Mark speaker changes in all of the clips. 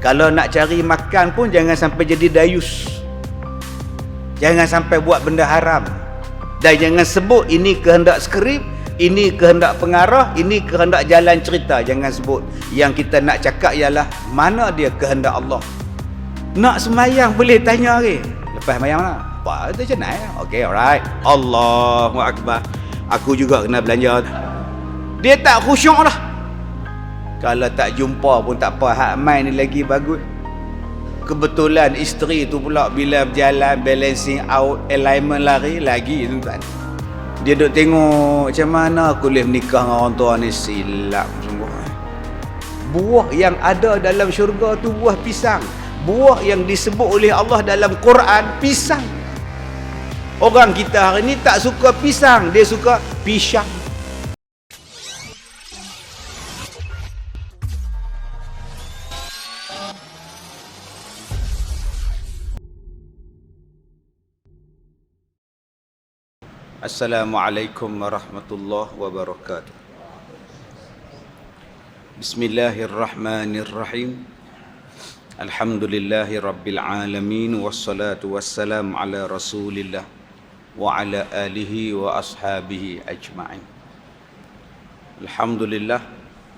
Speaker 1: Kalau nak cari makan pun jangan sampai jadi dayus. Jangan sampai buat benda haram. Dan jangan sebut ini kehendak skrip, ini kehendak pengarah, ini kehendak jalan cerita. Jangan sebut. Yang kita nak cakap ialah mana dia kehendak Allah. Nak semayang boleh tanya lagi. Lepas semayang mana? Apa itu macam mana? Okey, alright. Allahu Akbar. Aku juga kena belanja. Dia tak khusyuk dah. Kalau tak jumpa pun tak apa. Hak main ni lagi bagus. Kebetulan isteri tu pula bila berjalan, balancing out, alignment lari lagi tuan. Dia duk tengok macam mana aku boleh menikah dengan orang tua ni. Silap sungguh. Buah yang ada dalam syurga tu buah pisang. Buah yang disebut oleh Allah dalam Quran pisang. Orang kita hari ni tak suka pisang, dia suka pisang. Assalamualaikum warahmatullahi wabarakatuh. Bismillahirrahmanirrahim. Alhamdulillahi rabbil alamin. Wassalatu wassalamu ala rasulillah wa ala alihi wa ashabihi ajma'in. Alhamdulillah,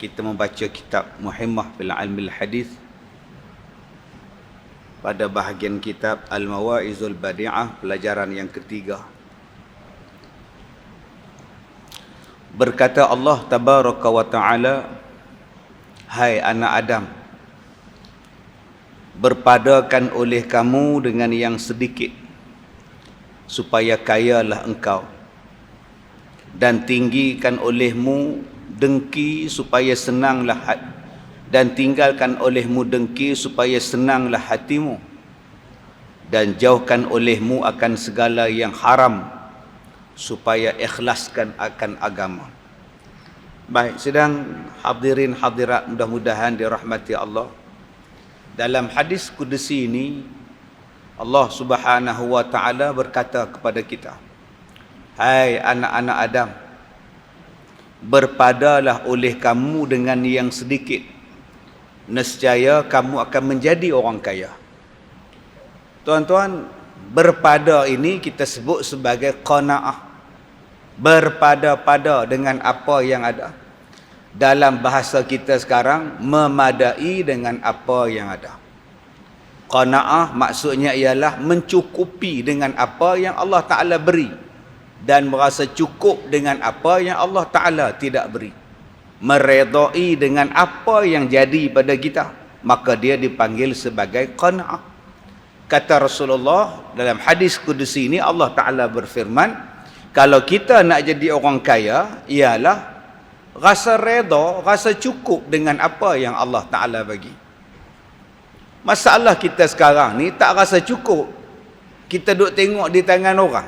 Speaker 1: kita membaca kitab Muhimmah fil Ilmil Hadis. Pada bahagian kitab Al-Mawa'izul Badi'ah, pelajaran yang ketiga. Berkata Allah tabaraka wa ta'ala, hai anak Adam, berpadakan oleh kamu dengan yang sedikit, supaya kayalah engkau, dan tinggikan olehmu dengki supaya senanglah dan tinggalkan olehmu dengki supaya senanglah hatimu, dan jauhkan olehmu akan segala yang haram supaya ikhlaskan akan agama. Baik, sedang hadirin hadirat mudah-mudahan dirahmati Allah. Dalam hadis kudusi ini Allah Subhanahu wa taala berkata kepada kita, hai anak-anak Adam, berpadalah oleh kamu dengan yang sedikit, nescaya kamu akan menjadi orang kaya. Tuan-tuan, berpada ini kita sebut sebagai qanaah. Berpada-pada dengan apa yang ada. Dalam bahasa kita sekarang, memadai dengan apa yang ada. Qanaah maksudnya ialah mencukupi dengan apa yang Allah Ta'ala beri, dan merasa cukup dengan apa yang Allah Ta'ala tidak beri. Meredai dengan apa yang jadi pada kita, maka dia dipanggil sebagai qanaah. Kata Rasulullah dalam hadis kudusi ini, Allah Ta'ala berfirman, kalau kita nak jadi orang kaya, ialah rasa reda, rasa cukup dengan apa yang Allah Ta'ala bagi. Masalah kita sekarang ni tak rasa cukup. Kita duk tengok di tangan orang.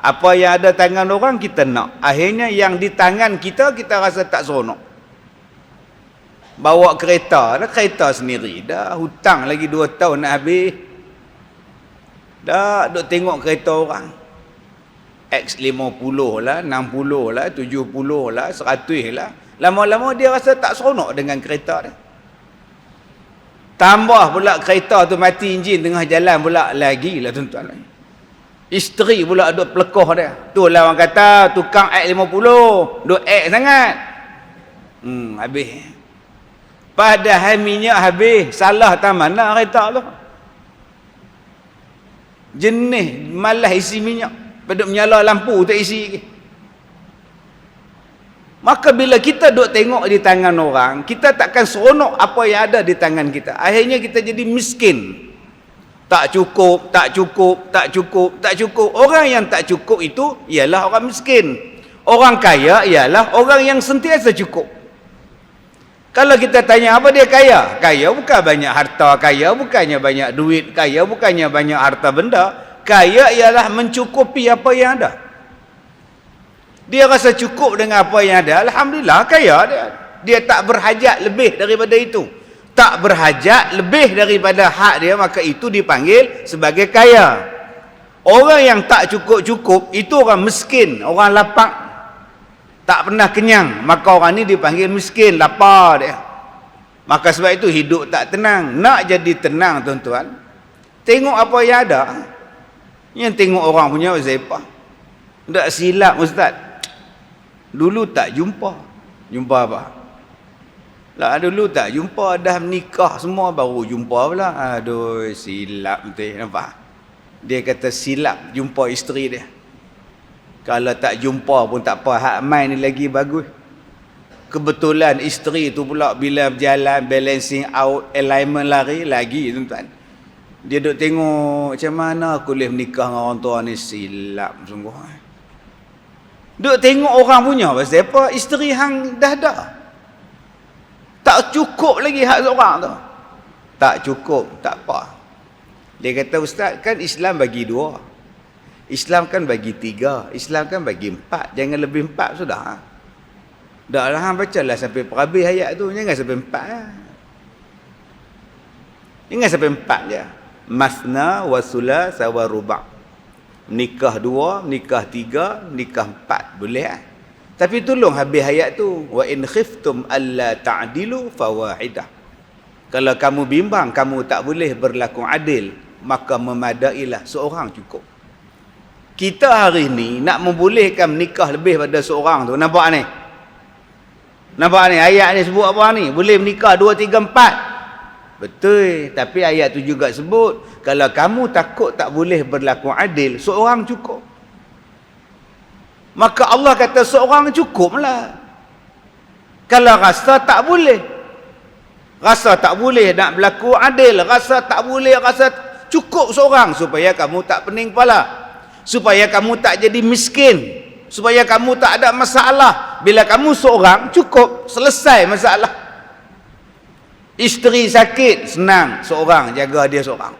Speaker 1: Apa yang ada tangan orang kita nak. Akhirnya yang di tangan kita, kita rasa tak seronok. Bawa kereta, dah kereta sendiri. Dah hutang lagi 2 tahun nak habis. Dah duk tengok kereta orang. X50 lah, 60 lah, 70 lah, 100 lah. Lama-lama dia rasa tak seronok dengan kereta dia. Tambah pula kereta tu mati enjin tengah jalan pula, lagi lah tuan-tuan. Isteri pula duk pelekoh dia. Tu lah orang kata tukang X50 duk X sangat. Habis. Padahal minyak habis, salah tak mana kereta tu. Jenis malas isi minyak. Padahal menyala lampu tak isi lagi. Maka bila kita duk tengok di tangan orang, kita takkan seronok apa yang ada di tangan kita. Akhirnya kita jadi miskin. Tak cukup, tak cukup, tak cukup, tak cukup. Orang yang tak cukup itu ialah orang miskin. Orang kaya ialah orang yang sentiasa cukup. Kalau kita tanya apa dia kaya? Kaya bukan banyak harta, kaya bukannya banyak duit, kaya bukannya banyak harta benda. Kaya ialah mencukupi apa yang ada. Dia rasa cukup dengan apa yang ada, alhamdulillah kaya dia. Dia tak berhajat lebih daripada itu. Tak berhajat lebih daripada hak dia, maka itu dipanggil sebagai kaya. Orang yang tak cukup-cukup itu orang miskin, orang lapar. Tak pernah kenyang, maka orang ni dipanggil miskin, lapar dia. Maka sebab itu hidup tak tenang. Nak jadi tenang tuan-tuan, tengok apa yang ada. Yang tengok orang punya Zaipah. Tak silap ustaz, dulu tak jumpa. Jumpa apa? Lah dulu tak jumpa, dah menikah semua baru jumpa pula. Aduh, silap betul. Nampak? Dia kata silap jumpa isteri dia. Kalau tak jumpa pun tak apa, hak main ni lagi bagus. Kebetulan isteri tu pula bila berjalan, balancing out, alignment lari lagi tuan-tuan. Dia duk tengok macam mana aku boleh menikah dengan orang tua ni, silap sungguh. Duk tengok orang punya pasal apa? Isteri hang dah ada. Tak cukup lagi hak seorang tu. Tak cukup, tak apa. Dia kata, ustaz, kan Islam bagi 2. Islam kan bagi 3. Islam kan bagi 4. Jangan lebih 4 sudah. Dah lah, hang bacalah sampai perhabis ayat tu. Jangan sampai 4 lah. Jangan sampai 4 je. Masna wa sulasa wa ruba'. Nikah 2, nikah 3, nikah 4. Boleh lah. Tapi tolong habis ayat tu. Wa in khiftum alla ta'dilu fawahidah. Kalau kamu bimbang kamu tak boleh berlaku adil, maka memadailah seorang cukup. Kita hari ni nak membolehkan menikah lebih pada seorang tu. Nampak ni? Nampak ni? Ayat ni sebut apa ni? Boleh menikah 2, 3, 4. Betul. Tapi ayat tu juga sebut, kalau kamu takut tak boleh berlaku adil, seorang cukup. Maka Allah kata seorang cukuplah. Kalau rasa tak boleh, rasa tak boleh nak berlaku adil, rasa tak boleh, rasa cukup seorang, supaya kamu tak pening kepala, supaya kamu tak jadi miskin, supaya kamu tak ada masalah. Bila kamu seorang, cukup, selesai masalah. Isteri sakit, senang, seorang, jaga dia seorang.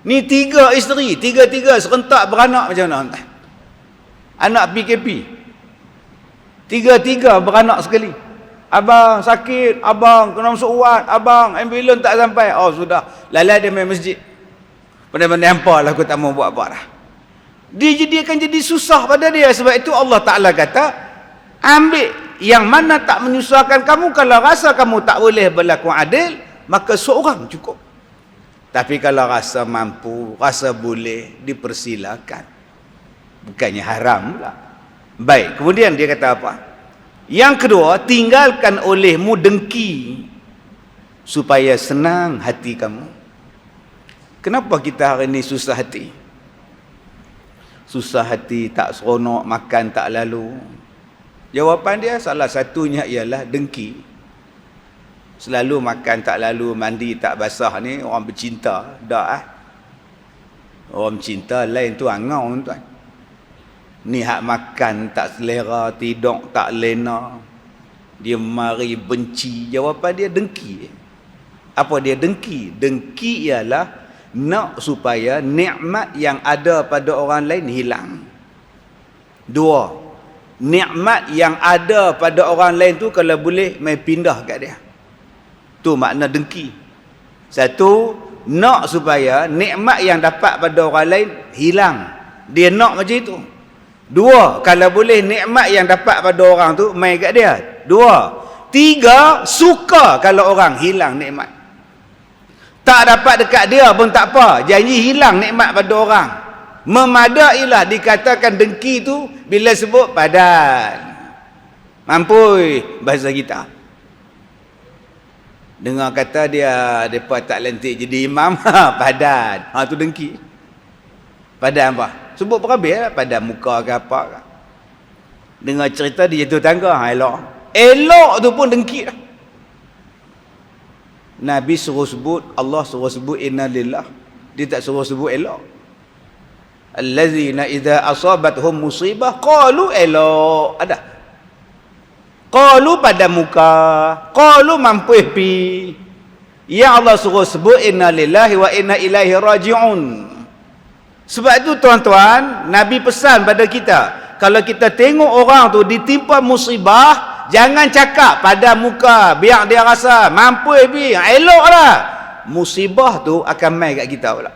Speaker 1: Ni 3 isteri, 3 serentak beranak, macam mana? Anak PKP, 3 beranak sekali. Abang sakit, abang kena masuk ubat, abang ambulans tak sampai. Oh sudah, lalai dia main masjid. Benda-benda hampa lah, aku tak mau buat-buat lah. Dia akan jadi susah pada dia. Sebab itu Allah Ta'ala kata, ambil yang mana tak menyusahkan kamu. Kalau rasa kamu tak boleh berlaku adil, maka seorang cukup. Tapi kalau rasa mampu, rasa boleh, dipersilakan. Bukannya haram pula. Baik, kemudian dia kata apa? Yang kedua, tinggalkan olehmu dengki, supaya senang hati kamu. Kenapa kita hari ini susah hati? Susah hati, tak seronok, makan tak lalu. Jawapan dia salah satunya ialah dengki. Selalu makan tak lalu, mandi tak basah ni orang bercinta. Dak ah. Orang bercinta lain tu angau tuan. Ni hak makan tak selera, tidur tak lena, dia mari benci. Jawapan dia dengki. Apa dia dengki? Dengki ialah nak supaya nikmat yang ada pada orang lain hilang. 2, nikmat yang ada pada orang lain tu kalau boleh mai pindah kat dia. Tu makna dengki. 1, nak supaya nikmat yang dapat pada orang lain hilang. Dia nak macam itu. 2, kalau boleh nikmat yang dapat pada orang tu mai kat dia. 2, 3, suka kalau orang hilang nikmat. Tak dapat dekat dia pun tak apa, janji hilang nikmat pada orang. Memadailah. Dikatakan dengki tu bila sebut padan. Mampui bahasa kita. Dengar kata dia depa tak lantik jadi imam, padan. Ha tu dengki. Padan apa? Sebut berhabis lah, padan muka ke apa ke. Dengar cerita dia jatuh tangga, elok. Elok tu pun dengki lah. Nabi suruh sebut, Allah suruh sebut inna lillah. Dia tak suruh sebut elok. Allazina idza asabathum musibah qalu elok. Ada. Qalu pada muka, qalu mampu pi. Ya Allah suruh sebut inna lillahi wa inna ilaihi raji'un. Sebab itu tuan-tuan, Nabi pesan pada kita, kalau kita tengok orang tu ditimpa musibah, jangan cakap pada muka, biar dia rasa mampu pi, eloklah. Musibah tu akan mai kat kita pula.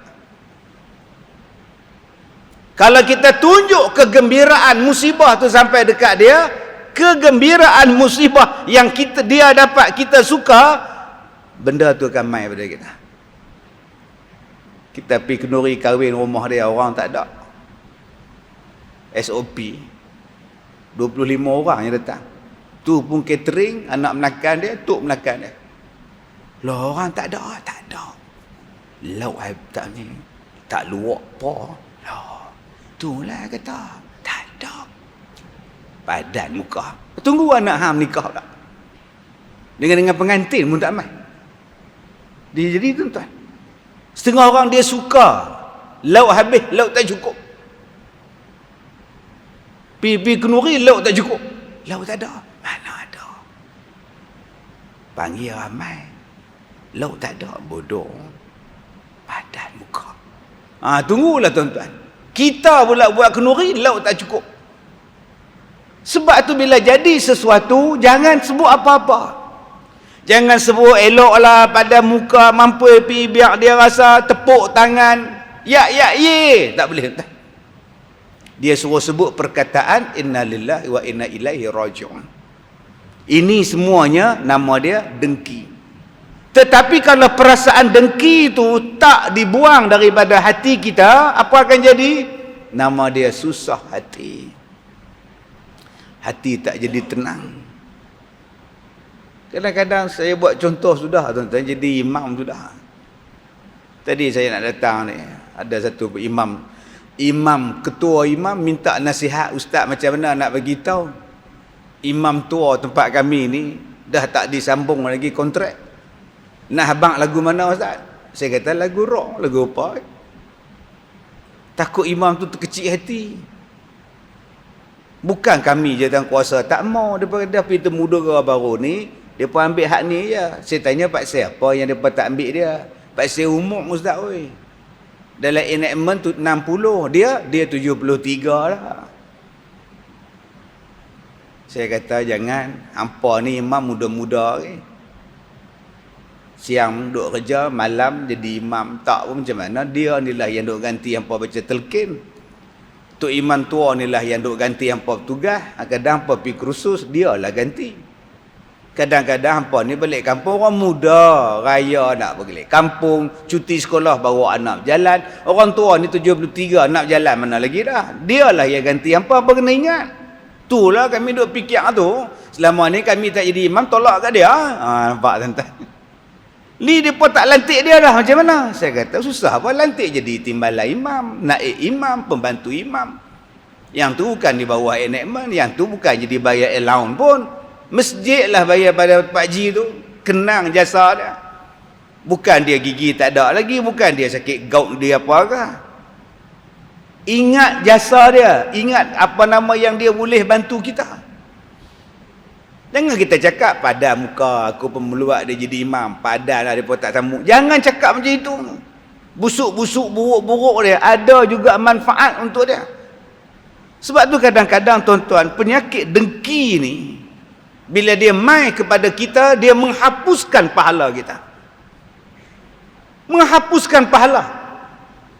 Speaker 1: Kalau kita tunjuk kegembiraan musibah tu sampai dekat dia, kegembiraan musibah yang dia dapat kita suka, benda tu akan mai pada kita. Kita pergi kenduri kahwin rumah dia, orang tak ada SOP, 25 orang yang datang. Tu pun catering, anak menakan dia, tok menakan dia. Lah orang tak ada. Lauk tak ni, tak luak apa. Lah, itulah kata, tak ada. Padan muka. Tunggu anak hang nikah tak. Dengan pengantin pun tak mai. Dia jadi tuan-tuan. Setengah orang dia suka lauk habis, lauk tak cukup. Pi kenuri lauk tak cukup. Lauk tak ada. Mana ada? Panggil ramai. Lauk tak ada, bodoh. Padan muka. Tunggulah tuan-tuan. Kita pula buat kenuri, lauk tak cukup. Sebab tu bila jadi sesuatu, jangan sebut apa-apa. Jangan sebut eloklah pada muka, mampu pi biar dia rasa, tepuk tangan. Ye. Tak boleh. Dia suruh sebut perkataan inna lillahi wa inna ilaihi raji'un. Ini semuanya nama dia dengki. Tetapi kalau perasaan dengki itu tak dibuang daripada hati kita, apa akan jadi? Nama dia susah hati. Hati tak jadi tenang. Kadang-kadang saya buat contoh sudah, tuan-tuan, jadi imam sudah. Tadi saya nak datang ni, ada satu imam, ketua imam minta nasihat ustaz macam mana nak bagi tahu. Imam tua tempat kami ni dah tak disambung lagi kontrak. Nak habang lagu mana ustaz? Saya kata lagu rock, lagu apa? Takut imam tu terkecil hati. Bukan kami je yang kuasa, tak mau daripada pergi temu dua baru ni, depa ambil hak ni je. Saya tanya pak saya apa yang depa tak ambil dia? Pak saya umum ustaz oi. Dalam enactment tu 60, dia 73 lah. Saya kata jangan, hampa ni imam muda-muda ni. Siang duduk kerja, malam jadi imam. Tak pun macam mana, dia ni lah yang duduk ganti hampa baca telkin. Tok imam tua ni lah yang duduk ganti hampa tugas. Kadang hampa pergi kursus, dia lah ganti. Kadang-kadang hampa ni balik kampung, orang muda raya nak balik kampung, cuti sekolah bawa anak berjalan. Orang tua ni 73 nak berjalan mana lagi dah. Dia lah yang ganti hampa, apa kena ingat. Itulah kami duk fikir tu. Selama ni kami tak jadi imam, tolak kat dia. Nampak tuan-tuan. Ni dia pun tak lantik dia dah macam mana? Saya kata susah apa lantik jadi timbalan imam, naib imam, pembantu imam. Yang tu bukan di bawah enactment, yang tu bukan jadi bayar allowance pun. Masjid lah bayar pada Pak Ji tu, kenang jasa dia. Bukan dia gigi tak ada lagi, bukan dia sakit gout dia apakah. Ingat jasa dia, ingat apa nama yang dia boleh bantu kita. Jangan kita cakap pada muka aku pemeluat dia jadi imam, padahlah dia pun tak tamu. Jangan cakap macam itu. Busuk-busuk, buruk-buruk dia ada juga manfaat untuk dia. Sebab tu kadang-kadang tuan-tuan, penyakit dengki ni bila dia mai kepada kita, dia menghapuskan pahala kita. Menghapuskan pahala.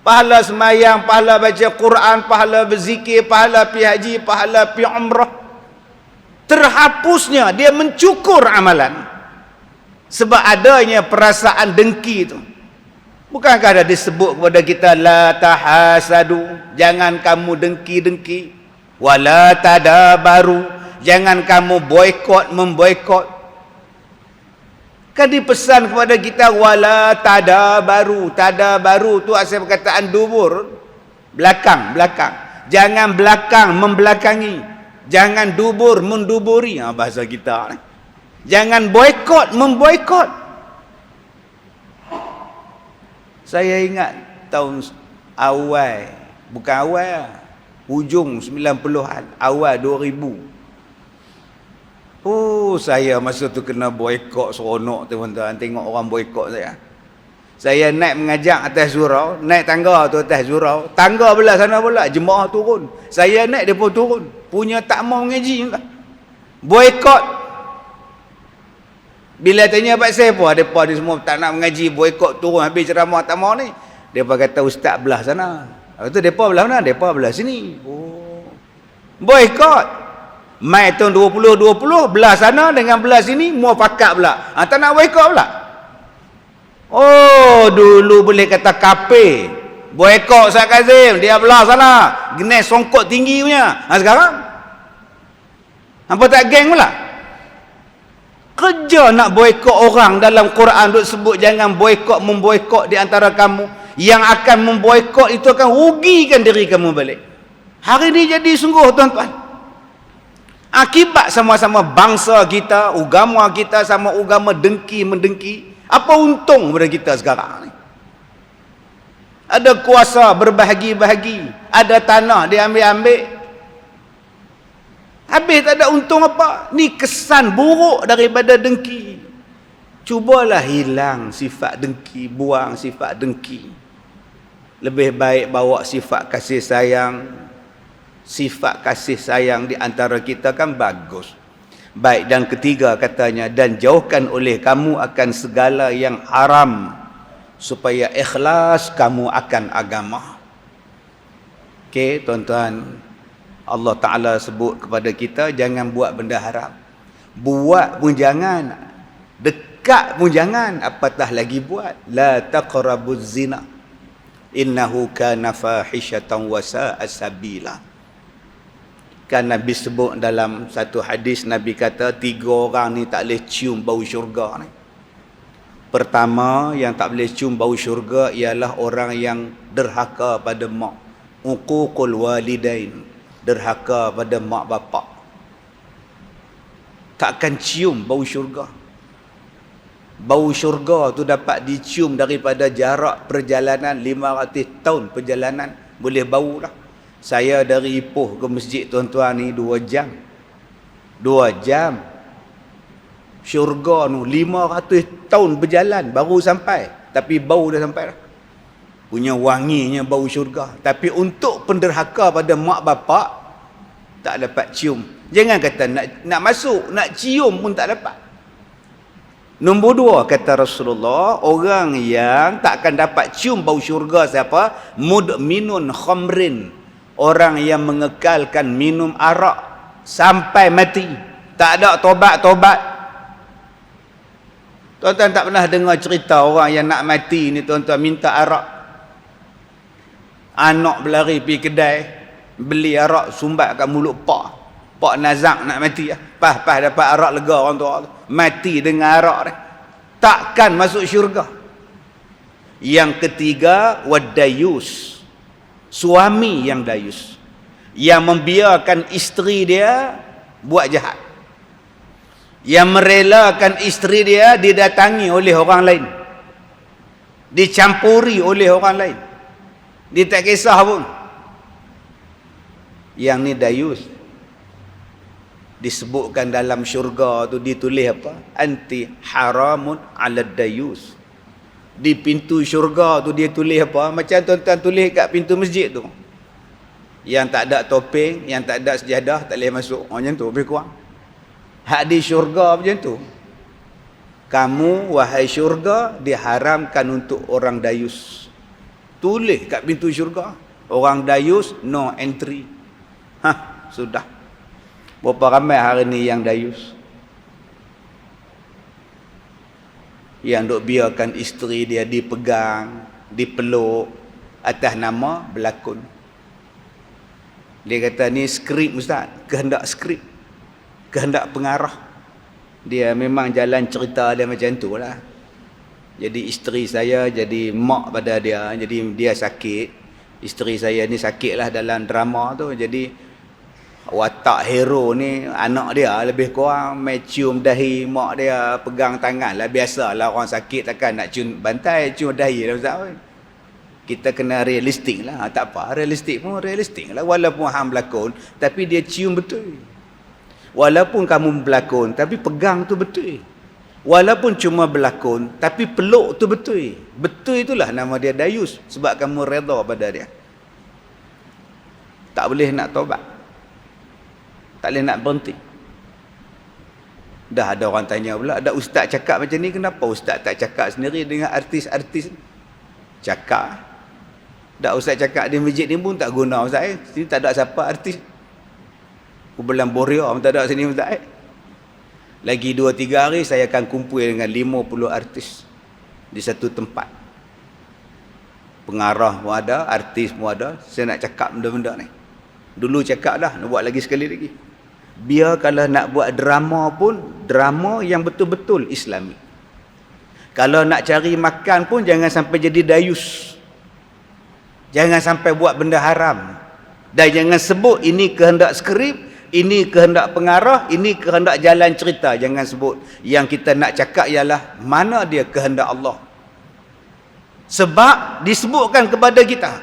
Speaker 1: Pahala semayang, pahala baca Quran, pahala berzikir, pahala pergi haji, pahala pergi umrah. Terhapusnya, dia mencukur amalan sebab adanya perasaan dengki itu. Bukankah ada disebut kepada kita la tahasadu, jangan kamu dengki-dengki, wala tadabaru, jangan kamu boikot memboikot. Kan dipesan kepada kita wala tadabaru. Tadabaru tu asal perkataan dubur, belakang. Jangan belakang membelakangi. Jangan dubur menduburi, bahasa kita. Jangan boikot memboikot. Saya ingat tahun awal, bukan awal, hujung 90-an, awal 2000. Saya masa tu kena boikot seronok tuan-tuan, tengok orang boikot saya. Saya naik mengajak atas surau, naik tangga tu atas surau, tangga belah sana pula jemaah turun. Saya naik dia pun turun. Punya tak mau mengaji. Boikot. Bila tanya pak saya pun, depa ni semua tak nak mengaji, boikot turun habis ceramah tak mau ni. Depa kata ustaz belah sana. Lepas tu depa belah mana? Depa belah sini. Boikot. Mai tahun 2020 belah sana dengan belah sini muafakat pula. Tak nak boikot pula. Oh, dulu boleh kata kape. Boykot Ustaz Kazim, dia belah sana. Genes songkok tinggi punya. Sekarang apa tak geng pula? Kerja nak boykot orang dalam Quran duk sebut jangan boykot memboykot di antara kamu. Yang akan memboykot itu akan rugikan diri kamu balik. Hari ini jadi sungguh tuan-tuan. Akibat sama-sama bangsa kita, agama kita sama agama dengki-mendengki. Apa untung pada kita sekarang ni? Ada kuasa berbahagi-bahagi, ada tanah diambil-ambil. Habis tak ada untung apa? Ni kesan buruk daripada dengki. Cubalah hilang sifat dengki, buang sifat dengki. Lebih baik bawa sifat kasih sayang. Sifat kasih sayang di antara kita kan bagus. Baik, dan ketiga katanya, dan jauhkan oleh kamu akan segala yang haram, supaya ikhlas kamu akan agama. Okey, tuan-tuan, Allah Ta'ala sebut kepada kita, jangan buat benda haram. Buat pun jangan, dekat pun jangan, apatah lagi buat. La taqrabuz zina, innahu kana fahishatan wa sa'a sabila. Kan Nabi sebut dalam satu hadis, Nabi kata 3 orang ni tak boleh cium bau syurga ni. Pertama yang tak boleh cium bau syurga ialah orang yang derhaka pada mak. Uququl walidain, derhaka pada mak bapak. Takkan cium bau syurga. Bau syurga tu dapat dicium daripada jarak perjalanan 500 tahun perjalanan, boleh bau lah. Saya dari Ipoh ke masjid tuan-tuan ni 2 jam. 2 jam. Syurga tu 500 tahun berjalan baru sampai. Tapi bau dah sampai dah. Punya wanginya bau syurga. Tapi untuk penderhaka pada mak bapak, tak dapat cium. Jangan kata nak masuk, nak cium pun tak dapat. Nombor 2 kata Rasulullah, orang yang takkan dapat cium bau syurga siapa? Mudminun khamrin. Orang yang mengekalkan minum arak sampai mati. Tak ada tobat-tobat. Tuan-tuan tak pernah dengar cerita orang yang nak mati ni, tuan-tuan minta arak. Anak berlari pergi kedai, beli arak, sumbat kat mulut pak. Pak nazak nak mati. Pas dapat arak lega orang tua. Mati dengan arak ni. Takkan masuk syurga. Yang ketiga, wadayus. Suami yang dayus, yang membiarkan isteri dia buat jahat, yang merelakan isteri dia didatangi oleh orang lain, dicampuri oleh orang lain, dia tak kisah pun. Yang ni dayus. Disebutkan dalam syurga tu ditulis apa? Anti haramun ala dayus. Di pintu syurga tu dia tulis apa? Macam tuan-tuan tulis kat pintu masjid tu. Yang tak ada topeng, yang tak ada sejadah, tak boleh masuk. Macam tu, lebih kurang. Hak di syurga macam tu. Kamu, wahai syurga, diharamkan untuk orang dayus. Tulis kat pintu syurga. Orang dayus, no entry. Sudah. Berapa ramai hari ni yang dayus? Yang duk biarkan isteri dia dipegang, dipeluk atas nama berlakon. Dia kata ni skrip ustaz, kehendak skrip, kehendak pengarah. Dia memang jalan cerita dia macam tu lah. Jadi isteri saya jadi mak pada dia, jadi dia sakit. Isteri saya ni sakit lah dalam drama tu. Jadi watak hero ni anak dia lebih kurang main cium dahi mak dia, pegang tangan lah. Biasalah orang sakit takkan nak cium bantai, cium dahi lah ustaz. Kita kena realistik lah. Tak apa, realistik pun realistik lah. Walaupun hang berlakon, tapi dia cium betul. Walaupun kamu berlakon, tapi pegang tu betul. Walaupun cuma berlakon, tapi peluk tu betul. Betul itulah nama dia dayus, sebab kamu redha pada dia. Tak boleh nak taubat, tak boleh nak berhenti. Dah ada orang tanya pula, ada ustaz cakap macam ni, kenapa ustaz tak cakap sendiri dengan artis-artis? Cakap. Dah ustaz cakap di masjid ni pun tak guna ustaz. Sini tak ada siapa artis. Kumpulan Boria pun tak ada sini ustaz. Lagi 2-3 hari saya akan kumpul dengan 50 artis. di satu tempat. Pengarah pun ada, artis pun ada. Saya nak cakap benda-benda ni. Dulu cakap dah, nak buat lagi sekali lagi. Biar kalau nak buat drama pun, drama yang betul-betul Islami. Kalau nak cari makan pun jangan sampai jadi dayus. Jangan sampai buat benda haram. Dan jangan sebut ini kehendak skrip, ini kehendak pengarah, ini kehendak jalan cerita. Jangan sebut. Yang kita nak cakap ialah mana dia kehendak Allah. Sebab disebutkan kepada kita,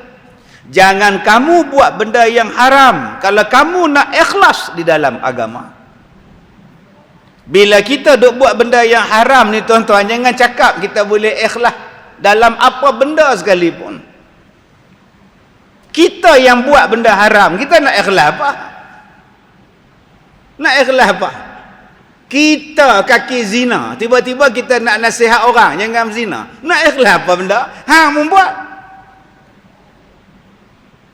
Speaker 1: jangan kamu buat benda yang haram kalau kamu nak ikhlas di dalam agama. Bila kita duk buat benda yang haram ni tuan-tuan, jangan cakap kita boleh ikhlas dalam apa benda sekalipun. Kita yang buat benda haram, kita nak ikhlas apa? Nak ikhlas apa? Kita kaki zina, tiba-tiba kita nak nasihat orang jangan zina. Nak ikhlas apa benda? Hang membuat.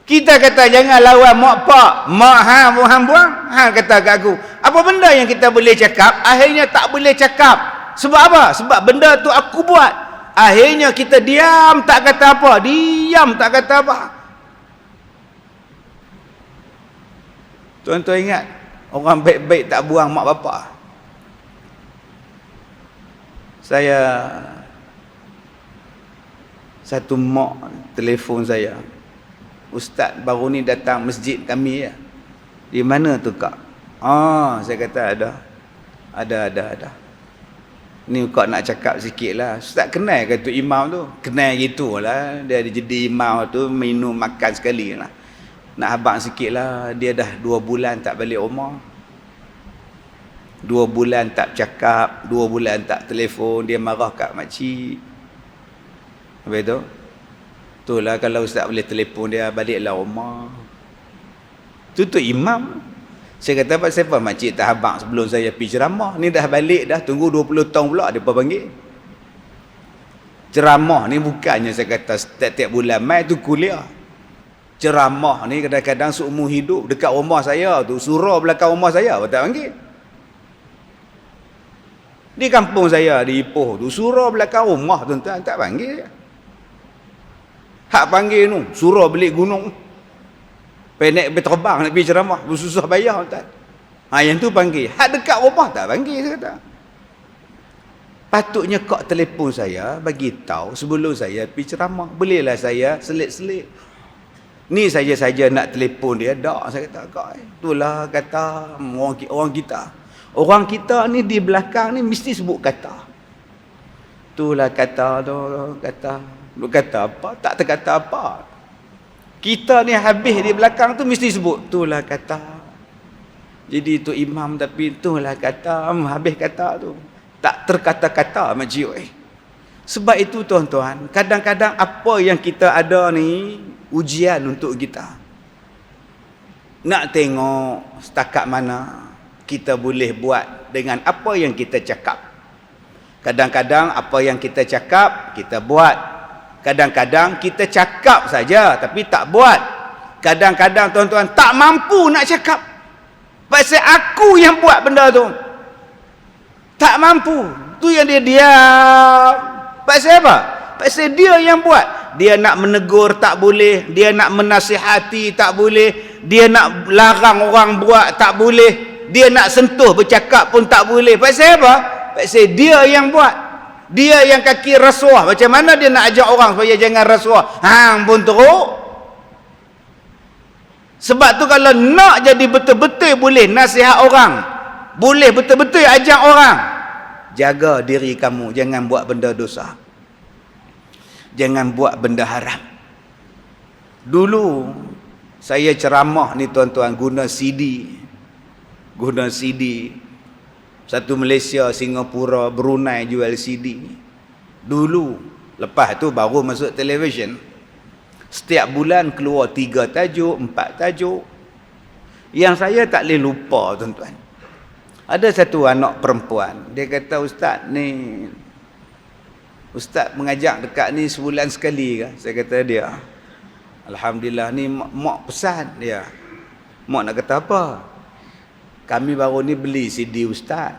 Speaker 1: Kita kata jangan lawan mak pak, mak hang buang. Hang kata kat aku, apa benda yang kita boleh cakap, akhirnya tak boleh cakap. Sebab apa? Sebab benda tu aku buat. Akhirnya kita diam tak kata apa, diam tak kata apa. Tuan-tuan ingat, orang baik-baik tak buang mak bapak. Saya satu mak telefon saya, ustaz baru ni datang masjid kami ya. Di mana tu kak? Saya kata ada. Ni kak nak cakap sikit lah. Ustaz kenal ke tu imam tu? Kenal gitu lah. Dia jadi imam tu minum makan sekali lah. Nak abang sikit lah. Dia dah 2 bulan tak balik rumah. 2 bulan tak cakap, 2 bulan tak telefon, dia marah kat makcik. Habis tu, itulah kalau ustaz boleh telefon dia, baliklah rumah. Tu imam. Saya kata, siapa makcik tak habang sebelum saya pergi ceramah? Ni dah balik dah, tunggu 20 tahun pula, dia panggil. Ceramah ni bukannya saya kata setiap bulan mai tu kuliah. Ceramah ni kadang-kadang seumur hidup. Dekat rumah saya tu, surau belakang rumah saya, apa tak panggil? Di kampung saya, di Ipoh tu, surau belakang rumah tuan-tuan, tak panggil. Hak panggil tu, surau belik gunung. Pergi naik terbang, nak pergi ceramah, susah bayar tuan. Yang tu panggil. Hak dekat rumah tak panggil, saya kata. Patutnya kak telefon saya, bagi tahu sebelum saya pergi ceramah. Bolehlah saya selit-selit. Ni saja-saja nak telefon dia, tak, saya kata, kak, itulah kata orang kita. Orang kita ni di belakang ni mesti sebut kata. Itulah kata tu, kata. Lu kata apa? Tak terkata apa. Kita ni habis di belakang tu mesti sebut. Itulah kata. Jadi tu imam tapi itulah kata. Habis kata tu. Tak terkata-kata makcik. Sebab itu tuan-tuan, kadang-kadang apa yang kita ada ni ujian untuk kita. Nak tengok setakat mana kita boleh buat dengan apa yang kita cakap. Kadang-kadang apa yang kita cakap, kita buat. Kadang-kadang kita cakap saja tapi tak buat. Kadang-kadang tuan-tuan tak mampu nak cakap. Pasal aku yang buat benda tu. Tak mampu. Tu yang dia diam. Pasal apa? Pasal dia yang buat. Dia nak menegur tak boleh. Dia nak menasihati tak boleh. Dia nak larang orang buat tak boleh. Dia nak sentuh bercakap pun tak boleh. Pasal apa? Pasal dia yang buat. Dia yang kaki rasuah. Macam mana dia nak ajak orang supaya jangan rasuah? Hang pun teruk. Sebab tu kalau nak jadi betul-betul boleh nasihat orang, boleh betul-betul ajak orang, jaga diri kamu. Jangan buat benda dosa. Jangan buat benda haram. Dulu saya ceramah ni tuan-tuan guna CD. Satu Malaysia, Singapura, Brunei jual CD. Dulu, lepas tu baru masuk televisyen. Setiap bulan keluar 3 tajuk, 4 tajuk. Yang saya tak boleh lupa tuan-tuan. Ada satu anak perempuan, dia kata, ustaz ni, ustaz mengajak dekat ni sebulan sekali ke? Saya kata dia, alhamdulillah, ni mak pesan dia. Mak nak kata apa? Kami baru ni beli CD ustaz.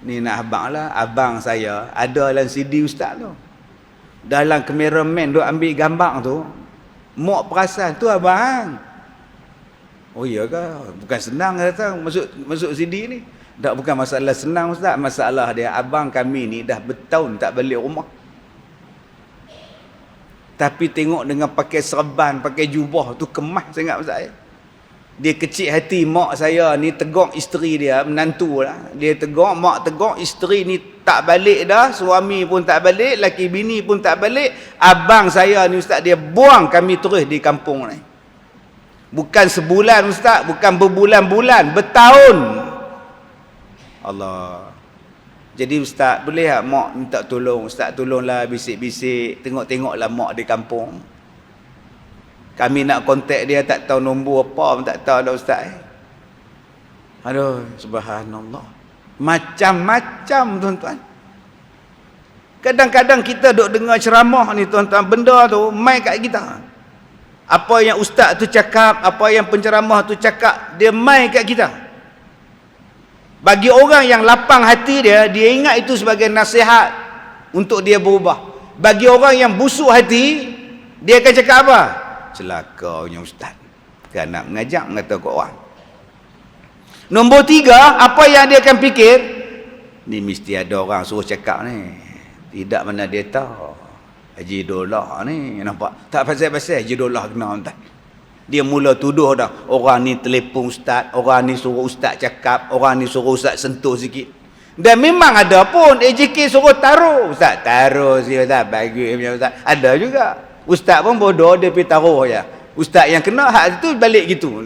Speaker 1: Ni nak abang lah. Abang saya ada dalam CD ustaz tu. Dalam kameraman duk ambil gambar tu. Mok perasan tu abang. Oh iya ke? Bukan senang datang masuk CD ni. Tak, bukan masalah senang ustaz. Masalah dia abang kami ni dah bertahun tak balik rumah. Tapi tengok dengan pakai serban, pakai jubah tu kemas sangat ustaz. Dia kecil hati mak saya ni tegur isteri dia, menantu lah. Dia tegur, mak tegur, isteri ni tak balik dah, suami pun tak balik, laki bini pun tak balik. Abang saya ni ustaz, dia buang kami terus di kampung ni. Bukan sebulan ustaz, bukan berbulan-bulan, bertahun. Allah. Jadi ustaz, boleh tak mak minta tolong? Ustaz tolonglah bisik-bisik, tengok-tengoklah mak di kampung. Kami nak kontak dia, tak tahu nombor apa pun tak tahu dah ustaz. Aduh, subhanallah. Macam-macam tuan-tuan. Kadang-kadang kita duk dengar ceramah ni tuan-tuan, benda tu mai kat kita. Apa yang ustaz tu cakap, apa yang penceramah tu cakap, dia mai kat kita. Bagi orang yang lapang hati dia ingat itu sebagai nasihat untuk dia berubah. Bagi orang yang busuk hati, dia akan cakap apa? Celakanya ustaz. Kan nak mengajak mengata ke orang. Nombor 3, apa yang dia akan fikir? Ni mesti ada orang suruh cakap ni. Tidak mana dia tahu. Haji Dolah ni nampak. Tak pasal-pasal Haji Dolah kena entah. Dia mula tuduh dah. Orang ni telefon ustaz, orang ni suruh ustaz cakap, orang ni suruh ustaz sentuh sikit. Dan memang ada pun AJK suruh taruh. Ustaz taruh si ustaz bagi punya ustaz. Ada juga. Ustaz pun bodoh, dia pergi taruh je. Ustaz yang kena hak itu balik gitu.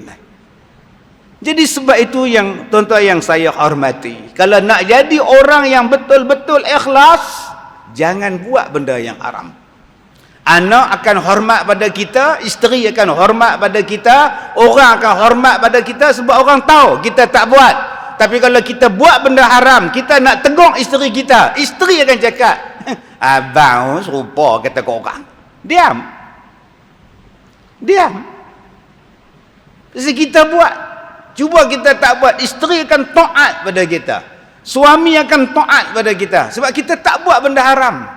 Speaker 1: Jadi sebab itu yang tuan-tuan yang saya hormati. Kalau nak jadi orang yang betul-betul ikhlas, jangan buat benda yang haram. Anak akan hormat pada kita, isteri akan hormat pada kita, orang akan hormat pada kita sebab orang tahu kita tak buat. Tapi kalau kita buat benda haram, kita nak tegur isteri kita, isteri akan cakap, abang serupa kata kau orang. Diam. Jadi kita buat. Cuba kita tak buat, isteri akan taat pada kita. Suami akan taat pada kita. Sebab kita tak buat benda haram.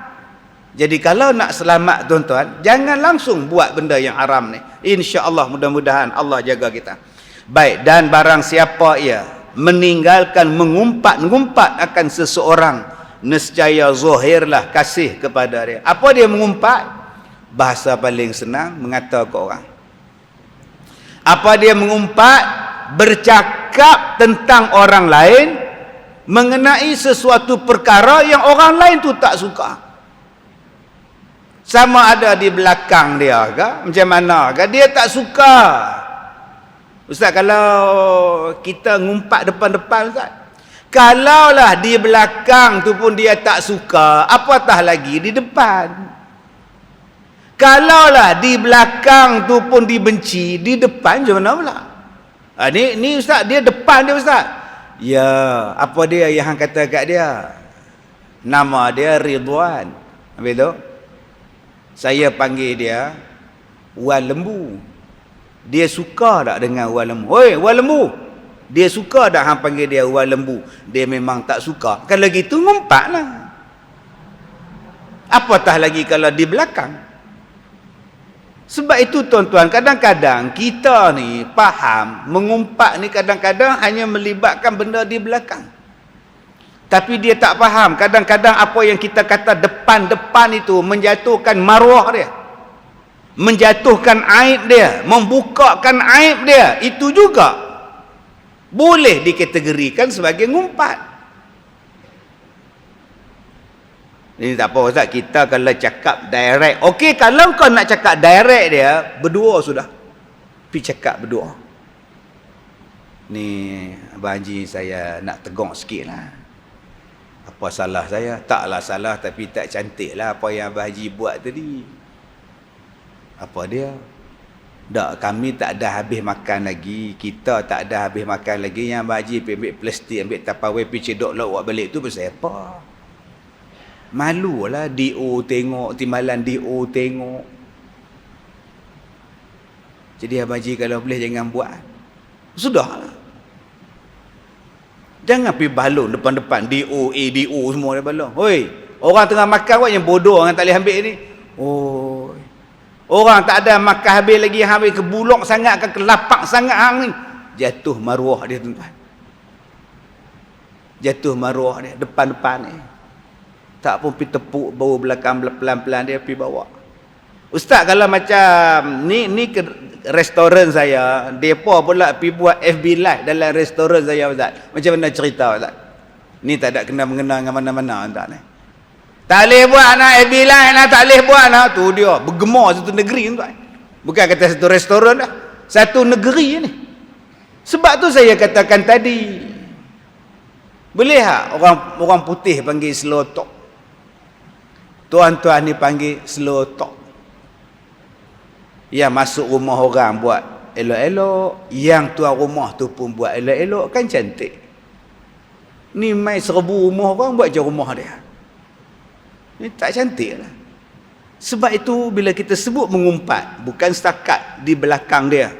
Speaker 1: Jadi kalau nak selamat tuan-tuan, jangan langsung buat benda yang haram ni. InsyaAllah mudah-mudahan Allah jaga kita. Baik, dan barang siapa ia meninggalkan mengumpat-ngumpat akan seseorang, nescaya zahirlah kasih kepada dia. Apa dia mengumpat? Bahasa paling senang, mengata ke orang. Apa dia mengumpat? Bercakap tentang orang lain mengenai sesuatu perkara yang orang lain tu tak suka. Sama ada di belakang dia ke, macam mana ke, dia tak suka. Ustaz, kalau kita ngumpat depan-depan ustaz, kalaulah di belakang tu pun dia tak suka, apatah lagi di depan. Kalaulah di belakang tu pun dibenci, di depan macam mana pula? Ni ustaz, dia depan dia ustaz. Ya, apa dia yang kata kat dia? Nama dia Ridwan. Habis tu saya panggil dia Wan Lembu. Dia suka tak dengan Wan Lembu? Oi, Wan Lembu. Dia suka tak hang panggil dia Wan Lembu? Dia memang tak suka. Kalau gitu ngumpatlah. Apatah lagi kalau di belakang. Sebab itu tuan-tuan, kadang-kadang kita ni faham mengumpat ni kadang-kadang hanya melibatkan benda di belakang. Tapi dia tak faham, kadang-kadang apa yang kita kata depan-depan itu menjatuhkan maruah dia, menjatuhkan aib dia, membukakan aib dia. Itu juga boleh dikategorikan sebagai ngumpat. Ini tak apa ustaz, kita kalau cakap direct, okey, kalau kau nak cakap direct dia, berdua sudah, pergi cakap berdua. Ni Abang Haji, saya nak tegur sikit lah. Apa salah saya? Taklah salah, tapi tak cantik lah apa yang Abang Haji buat tadi. Apa dia? Tak, kami tak ada habis makan lagi, kita tak ada habis makan lagi. Yang Abang Haji pergi ambil plastik, ambil tapawai, pergi cedok lawak balik tu pasal apa? Malu lah DO tengok, timbalan DO tengok. Jadi Abang Haji kalau boleh jangan buat. Sudah lah. Jangan pergi balon depan-depan DO, ADO semua dia balon. Hoi, orang tengah makan awak yang bodoh orang tak boleh ambil ni. Oh. Orang tak ada makan habis lagi, habis ke bulok sangat ke lapak sangat hang ni. Jatuh maruah dia tuan-tuan. Jatuh maruah dia depan-depan ni. Tak pun pergi tepuk bau belakang pelan-pelan dia pergi bawa. Ustaz kalau macam ni ke restoran saya, depa pula pergi buat FB live dalam restoran saya ustaz. Macam mana cerita ustaz? Ni tak ada kena-mengena dengan mana-mana ustaz ni. Tak boleh buat nak FB live nak, tak boleh buat nak. Tu dia bergema satu negeri tuan. Bukan kata satu restoran dah. Satu negeri ni. Sebab tu saya katakan tadi. Boleh tak orang putih panggil slow talk? Tuan-tuan ni panggil slow talk. Yang masuk rumah orang buat elok-elok, yang tuan rumah tu pun buat elok-elok, kan cantik. Ni mai serbu rumah orang buat je rumah dia. Ni tak cantik lah. Sebab itu bila kita sebut mengumpat, bukan setakat di belakang dia.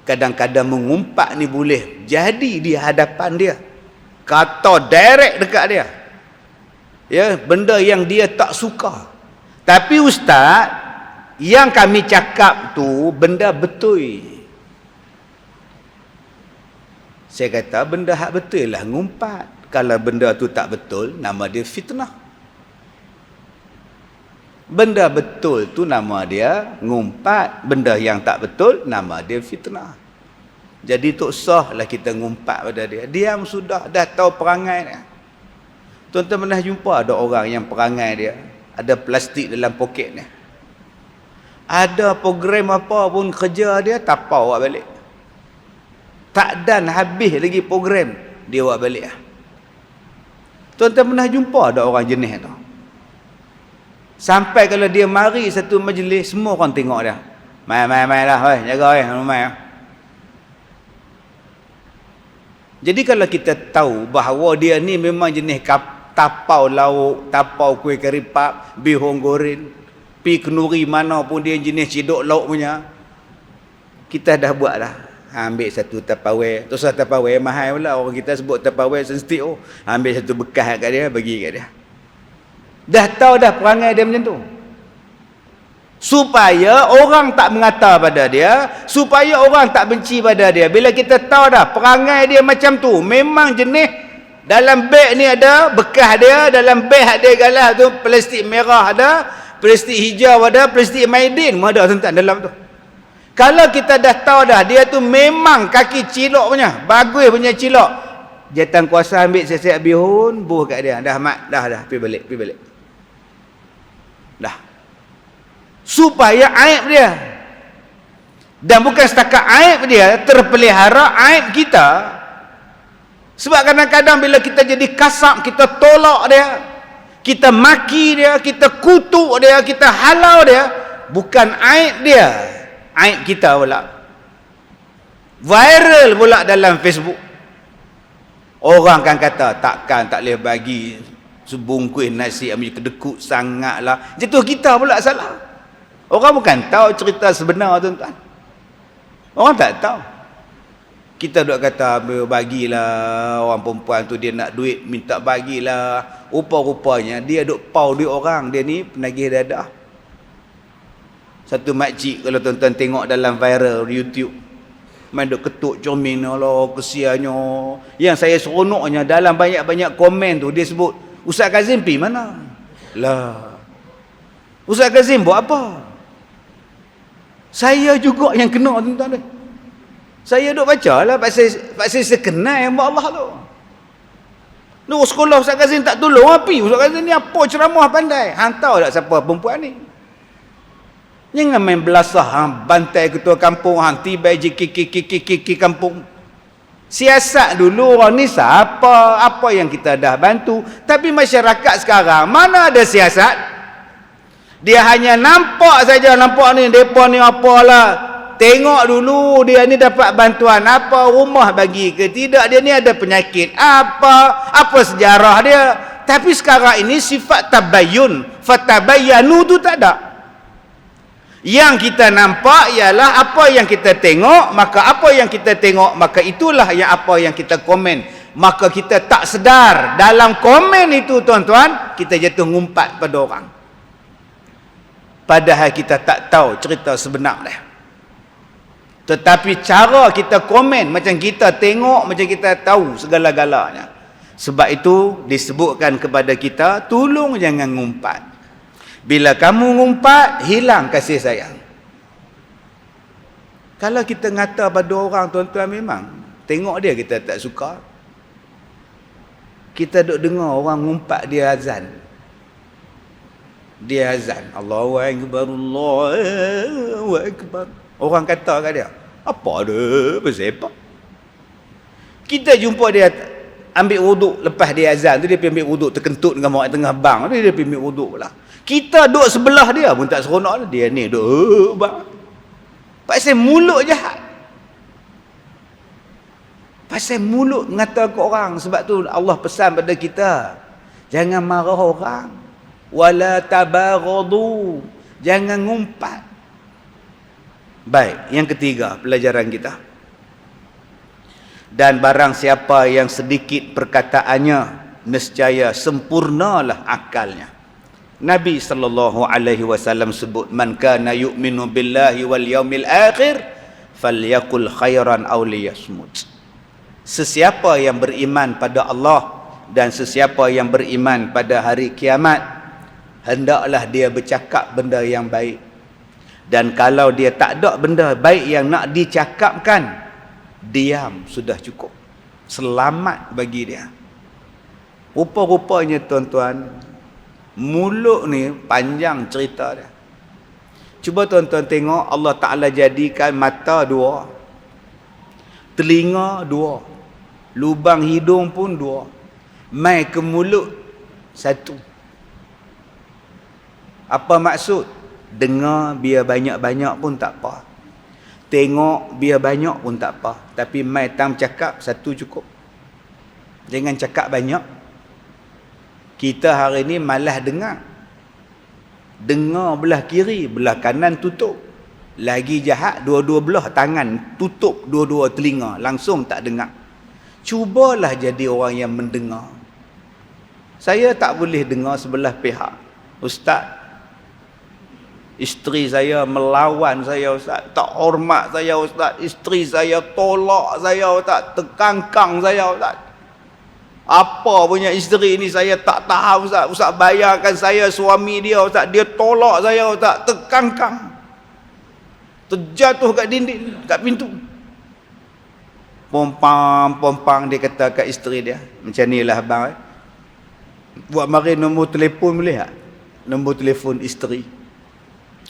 Speaker 1: Kadang-kadang mengumpat ni boleh jadi di hadapan dia. Kata direct dekat dia. Ya, benda yang dia tak suka. Tapi ustaz, yang kami cakap tu benda betul. Saya kata benda hak betul lah ngumpat. Kalau benda tu tak betul, nama dia fitnah. Benda betul tu nama dia ngumpat. Benda yang tak betul, nama dia fitnah. Jadi tak usahlah kita ngumpat pada dia. Diam sudah, dah tahu perangai dia. Tuan-tuan pernah jumpa ada orang yang perangai dia ada plastik dalam poket ni. Ada program apa pun kerja dia, tapau awak balik. Tak dan habis lagi program, dia awak balik. Tuan-tuan pernah jumpa ada orang jenis tu. Sampai kalau dia mari satu majlis, semua orang tengok dia. Mai lah, oi, jaga mai. Jadi kalau kita tahu bahawa dia ni memang jenis tapau lauk, tapau kuih kari pap, bihun goreng, pi kenuri mana pun dia jenis ciduk lauk punya, kita dah buat dah. Ambil satu tapawai, tu satu tapawai mahal pula, orang kita sebut tapawai sensitif. Oh, ambil satu bekas kat dia, bagi kat dia. Dah tahu dah perangai dia macam tu. Supaya orang tak mengata pada dia, supaya orang tak benci pada dia. Bila kita tahu dah perangai dia macam tu, memang jenis dalam beg ni ada bekas dia, dalam beg dia galah tu plastik merah ada, plastik hijau ada, plastik maidin ada tuan-tuan dalam tu. Kalau kita dah tahu dah dia tu memang kaki cilok punya, bagus punya cilok, jatan kuasa ambil siap-siap bihun, buh kat dia, dah mat, dah pergi balik. Dah. Supaya aib dia, dan bukan setakat aib dia, terpelihara aib kita. Sebab kadang-kadang bila kita jadi kasar, kita tolak dia, kita maki dia, kita kutuk dia, kita halau dia, bukan aib dia, aib kita pula. Viral pula dalam Facebook. Orang kan kata takkan tak boleh bagi sebungkus nasi ambil kedekut sangatlah. Jatuh kita pula salah. Orang bukan tahu cerita sebenar tuan-tuan. Orang tak tahu. Kita duk kata bagilah orang perempuan tu dia nak duit minta bagilah. Rupa-rupanya dia duk pau duit orang, dia ni penagih dadah. Satu makcik kalau tuan-tuan tengok dalam viral YouTube, main duk ketuk cermin Allah kesiannya. Yang saya seronoknya dalam banyak-banyak komen tu dia sebut, Ustaz Kazim pi mana? Lah. Ustaz Kazim buat apa? Saya juga yang kena tuan-tuan. Saya duk baca lah pasal saya kenal yang buat Allah tu. Ni sekolah Ustaz Kazim tak tolong api. Ustaz Kazim ni apa ceramah pandai. Hang tahu tak siapa perempuan ni? Jangan main belasah bantai ketua kampung, hang tiba je kiki kampung. Siasat dulu orang ni siapa, apa yang kita dah bantu. Tapi masyarakat sekarang mana ada siasat? Dia hanya nampak saja, nampak ni depa ni apalah. Tengok dulu dia ni dapat bantuan apa, rumah bagi ke tidak, dia ni ada penyakit apa sejarah dia. Tapi sekarang ini sifat tabayyun, fatabayyanu tu tak ada. Yang kita nampak ialah apa yang kita tengok, maka apa yang kita tengok, maka itulah yang apa yang kita komen. maka kita tak sedar dalam komen itu tuan-tuan, kita jatuh ngumpat pada orang. Padahal kita tak tahu cerita sebenar dia. Tetapi cara kita komen, macam kita tengok, macam kita tahu segala-galanya. Sebab itu disebutkan kepada kita, tolong jangan ngumpat. Bila kamu ngumpat, hilang kasih sayang. Kalau kita ngata pada orang, tuan-tuan, memang tengok dia kita tak suka. Kita duk dengar orang ngumpat dia azan. Dia azan, Allahu Akbar, Allahu Akbar. Orang kata kat dia, apa ada, bersepak. Kita jumpa dia ambil wuduk lepas dia azan tu, dia pergi ambil wuduk terkentut dengan mak tengah bang, dia pergi ambil wuduk pula. Kita duduk sebelah dia pun tak seronok. Dia ni duduk bang. Pasal mulut jahat. Pasal mulut mengata ke orang. Sebab tu Allah pesan pada kita, jangan marah orang. Wala tabaghadu. Jangan ngumpat. Baik, yang ketiga pelajaran kita. Dan barang siapa yang sedikit perkataannya, nescaya sempurnalah akalnya. Nabi SAW sebut, man kana yu'minu billahi wal yaumil akhir falyakul khairan aw liyasmut. Sesiapa yang beriman pada Allah dan sesiapa yang beriman pada hari kiamat, hendaklah dia bercakap benda yang baik. Dan kalau dia tak ada benda baik yang nak dicakapkan, diam sudah cukup. Selamat bagi dia. Rupa-rupanya tuan-tuan, mulut ni panjang cerita dia. Cuba tuan-tuan tengok, Allah Ta'ala jadikan mata dua, telinga dua, lubang hidung pun dua, mai ke mulut satu. Apa maksud? Dengar biar banyak-banyak pun tak apa, tengok biar banyak pun tak apa, tapi mai tam cakap satu cukup. Jangan cakap banyak. Kita hari ni malas dengar. Dengar belah kiri, belah kanan tutup. Lagi jahat, dua-dua belah tangan tutup dua-dua telinga, langsung tak dengar. Cubalah jadi orang yang mendengar. Saya tak boleh dengar sebelah pihak. Ustaz, isteri saya melawan saya Ustaz, tak hormat saya Ustaz, isteri saya tolak saya Ustaz, terkangkang saya Ustaz. Apa punya isteri ni saya tak tahu Ustaz. Ustaz bayangkan saya suami dia Ustaz, dia tolak saya Ustaz, terkangkang, terjatuh kat dinding, kat pintu. Pompang dia kata kat isteri dia, macam ni lah abang, buat mari nombor telefon boleh tak? Nombor telefon isteri.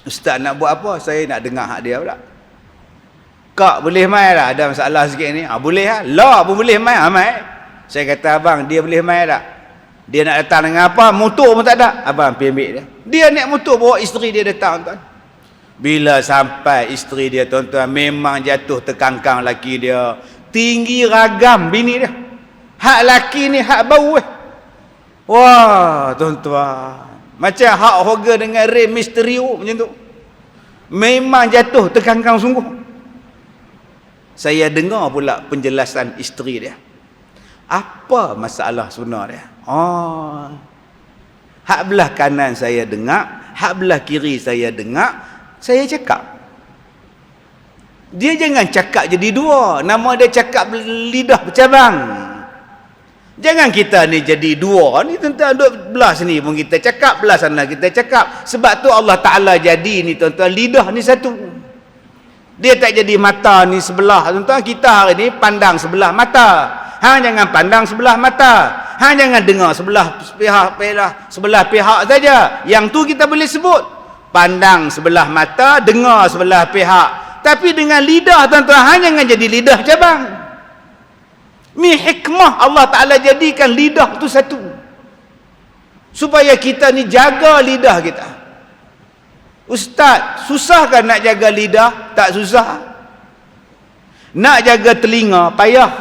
Speaker 1: Ustaz nak buat apa? Saya nak dengar hak dia pula. Kak boleh mai tak? Ada masalah sikit ni. Boleh lah. Lah pun boleh mai. Mai. Saya kata abang, dia boleh mai tak? Dia nak datang dengan apa? Motor pun tak ada. Abang pergi ambil dia. Dia naik motor bawa isteri dia datang tuan. Bila sampai isteri dia tuan-tuan, memang jatuh terkangkang laki dia. Tinggi ragam bini dia. Hak laki ni hak bau . Wah tuan-tuan, macam hak hoga dengan Rey Mysterio macam tu. Memang jatuh terkangkang sungguh. Saya dengar pula penjelasan isteri dia. Apa masalah sebenar dia? Hak belah kanan saya dengar, hak belah kiri saya dengar, saya cakap. Dia jangan cakap jadi dua. Nama dia cakap lidah bercabang. Jangan kita ni jadi dua ni, tuan-tuan duduk belah sini pun kita cakap, belah sana kita cakap. Sebab tu Allah Ta'ala jadi ni tuan-tuan, lidah ni satu. Dia tak jadi mata ni sebelah. Tuan-tuan, kita hari ni pandang sebelah mata. Hang jangan pandang sebelah mata. Hang jangan dengar sebelah pihak saja. Yang tu kita boleh sebut pandang sebelah mata, dengar sebelah pihak. Tapi dengan lidah tuan-tuan, hang jangan jadi lidah cabang. Ni hikmah Allah Ta'ala jadikan lidah tu satu, supaya kita ni jaga lidah kita. Ustaz, susah kan nak jaga lidah? Tak susah. Nak jaga telinga payah.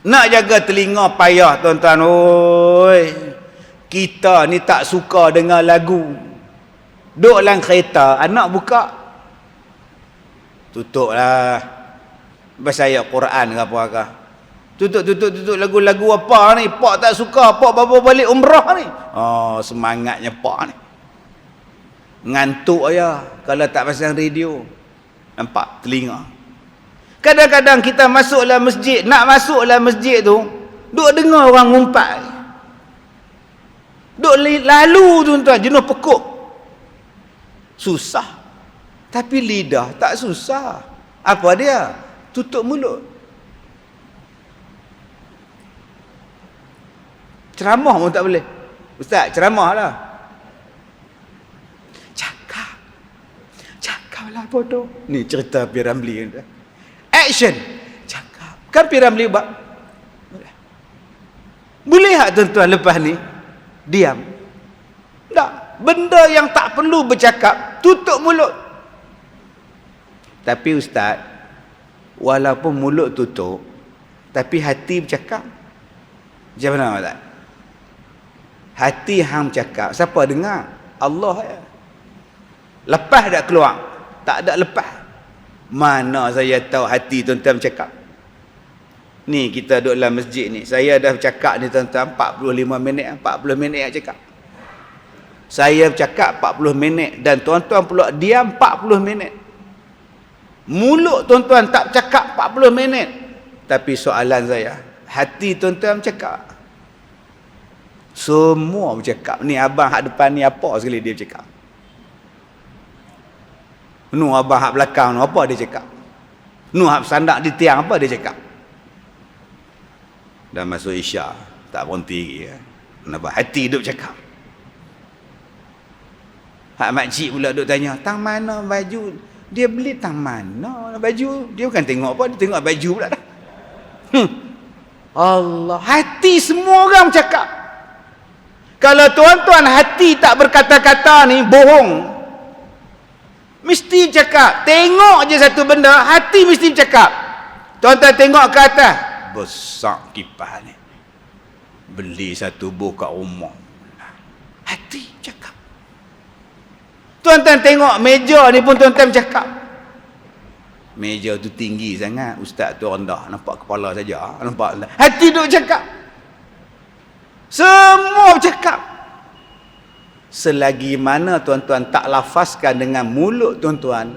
Speaker 1: Nak jaga telinga payah tuan-tuan. Oi, kita ni tak suka dengar lagu. Duduk dalam kereta, anak buka, tutuplah baca ayat Quran ke apa-apa. Tutup lagu-lagu apa ni? Pak tak suka, pak bawa balik umrah ni. Oh, semangatnya pak ni. Ngantuk aja kalau tak pasang radio. Nampak telinga. Kadang-kadang kita masuklah masjid, nak masuklah masjid tu, duk dengar orang ngumpat. Duk lalu tuan-tuan, jenuh pekuk. Susah. Tapi lidah tak susah. Apa dia? Tutup mulut. Ceramah pun tak boleh. Ustaz, ceramah lah. Cakaplah bodoh. Ni cerita P. Ramlee. Action. Cakap. Kan P. Ramlee buat. Boleh tak tuan-tuan lepas ni? Diam. Tak. Benda yang tak perlu bercakap, tutup mulut. Tapi ustaz, walaupun mulut tutup, tapi hati bercakap. Macam mana ustaz? Hati hang cakap, siapa dengar? Allah ya. Lepas dah keluar? Tak ada lepas. Mana saya tahu hati tuan-tuan cakap? Ni kita duduk dalam masjid ni. Saya dah bercakap ni tuan-tuan 45 minit, 40 minit nak cakap. Saya bercakap 40 minit dan tuan-tuan pula diam 40 minit. Mulut tuan-tuan tak bercakap 40 minit. Tapi soalan saya, hati tuan-tuan bercakap? Semua bercakap. Ni abang hak depan ni apa sekali dia bercakap. Nu abang hak belakang nu apa dia cakap. Nu hak sandak di tiang apa dia cakap. Dah masuk Isya, tak berhenti lagi kan. Kenapa? Hati duk cakap. Hak makcik pula duk tanya, tang mana baju? Dia beli tang mana baju? Dia bukan tengok apa, dia tengok baju pula dah. Allah, hati semua orang cakap. Kalau tuan-tuan hati tak berkata-kata ni, bohong. Mesti cakap. Tengok je satu benda, hati mesti cakap. Tuan-tuan tengok ke atas, besar kipas ni. Beli satu buah kat rumah. Hati cakap. Tuan-tuan tengok meja ni pun tuan-tuan cakap. Meja tu tinggi sangat, ustaz tu rendah, nampak kepala saja, nampak. Hati duk cakap. Semua bercakap. Selagi mana tuan-tuan tak lafazkan dengan mulut tuan-tuan,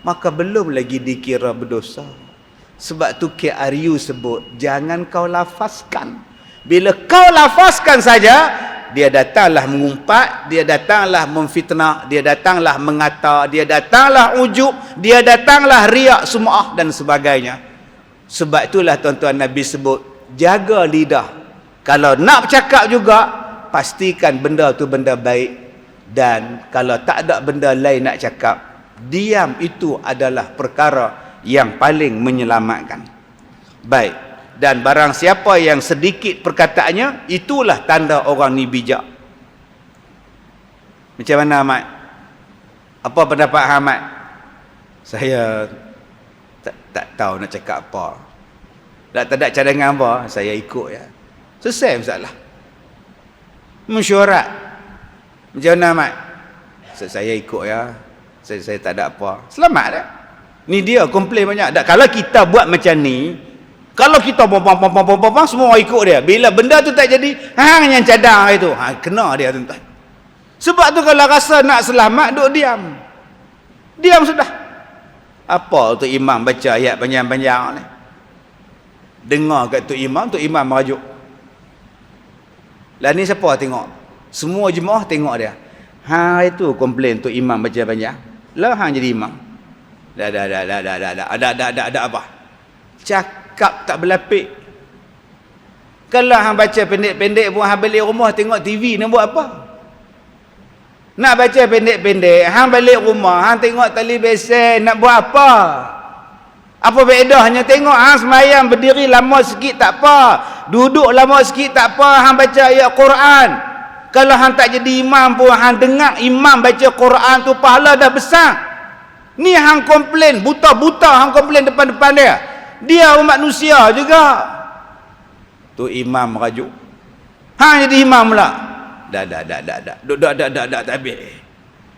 Speaker 1: maka belum lagi dikira berdosa. Sebab tu KRU sebut, jangan kau lafazkan. Bila kau lafazkan saja, dia datanglah mengumpat, dia datanglah memfitnah, dia datanglah mengata, dia datanglah ujub, dia datanglah riak, sum'ah dan sebagainya. Sebab itulah tuan-tuan Nabi sebut, jaga lidah. Kalau nak bercakap juga, pastikan benda tu benda baik. Dan kalau tak ada benda lain nak cakap, diam itu adalah perkara yang paling menyelamatkan. Baik. Dan barang siapa yang sedikit perkataannya, itulah tanda orang ni bijak. Macam mana Ahmad? Apa pendapat Ahmad? Saya tak tahu nak cakap apa. Tak ada cadangan apa, saya ikut ya. Selesai masalah. Mesyuarat. Macam mana Ahmad? Saya ikut ya. Saya tak ada apa. Selamat dah. Ni dia komplain banyak. Kalau kita buat macam ni, kalau kita pom semua orang ikut dia. Bila benda tu tak jadi, hang yang cadang itu. Kena dia tuan-tuan. Sebab tu kalau rasa nak selamat, duk diam. Diam sudah. Apa tu imam baca ayat panjang-panjang ni? Dengar kat tu imam merajuk. Lah ni siapa tengok? Semua jemaah tengok dia. Itu komplain tu imam baca panjang. Lah hang jadi imam. Ada apa? Cakap tak berlapik. Kalau hang baca pendek-pendek pun hang balik rumah tengok TV nak buat apa? Nak baca pendek-pendek, hang balik rumah hang tengok televisi nak buat apa? Apa bedahnya? Tengok hang semayang berdiri lama sikit tak apa, duduk lama sikit tak apa, hang baca ayat Quran. Kalau hang tak jadi imam pun hang dengar imam baca Quran tu pahala dah besar. Ni hang komplain buta-buta, hang komplain depan-depan dia. Dia manusia juga. Tu imam merajuk. Hang jadi imam pula. Dah. Dah tak habis.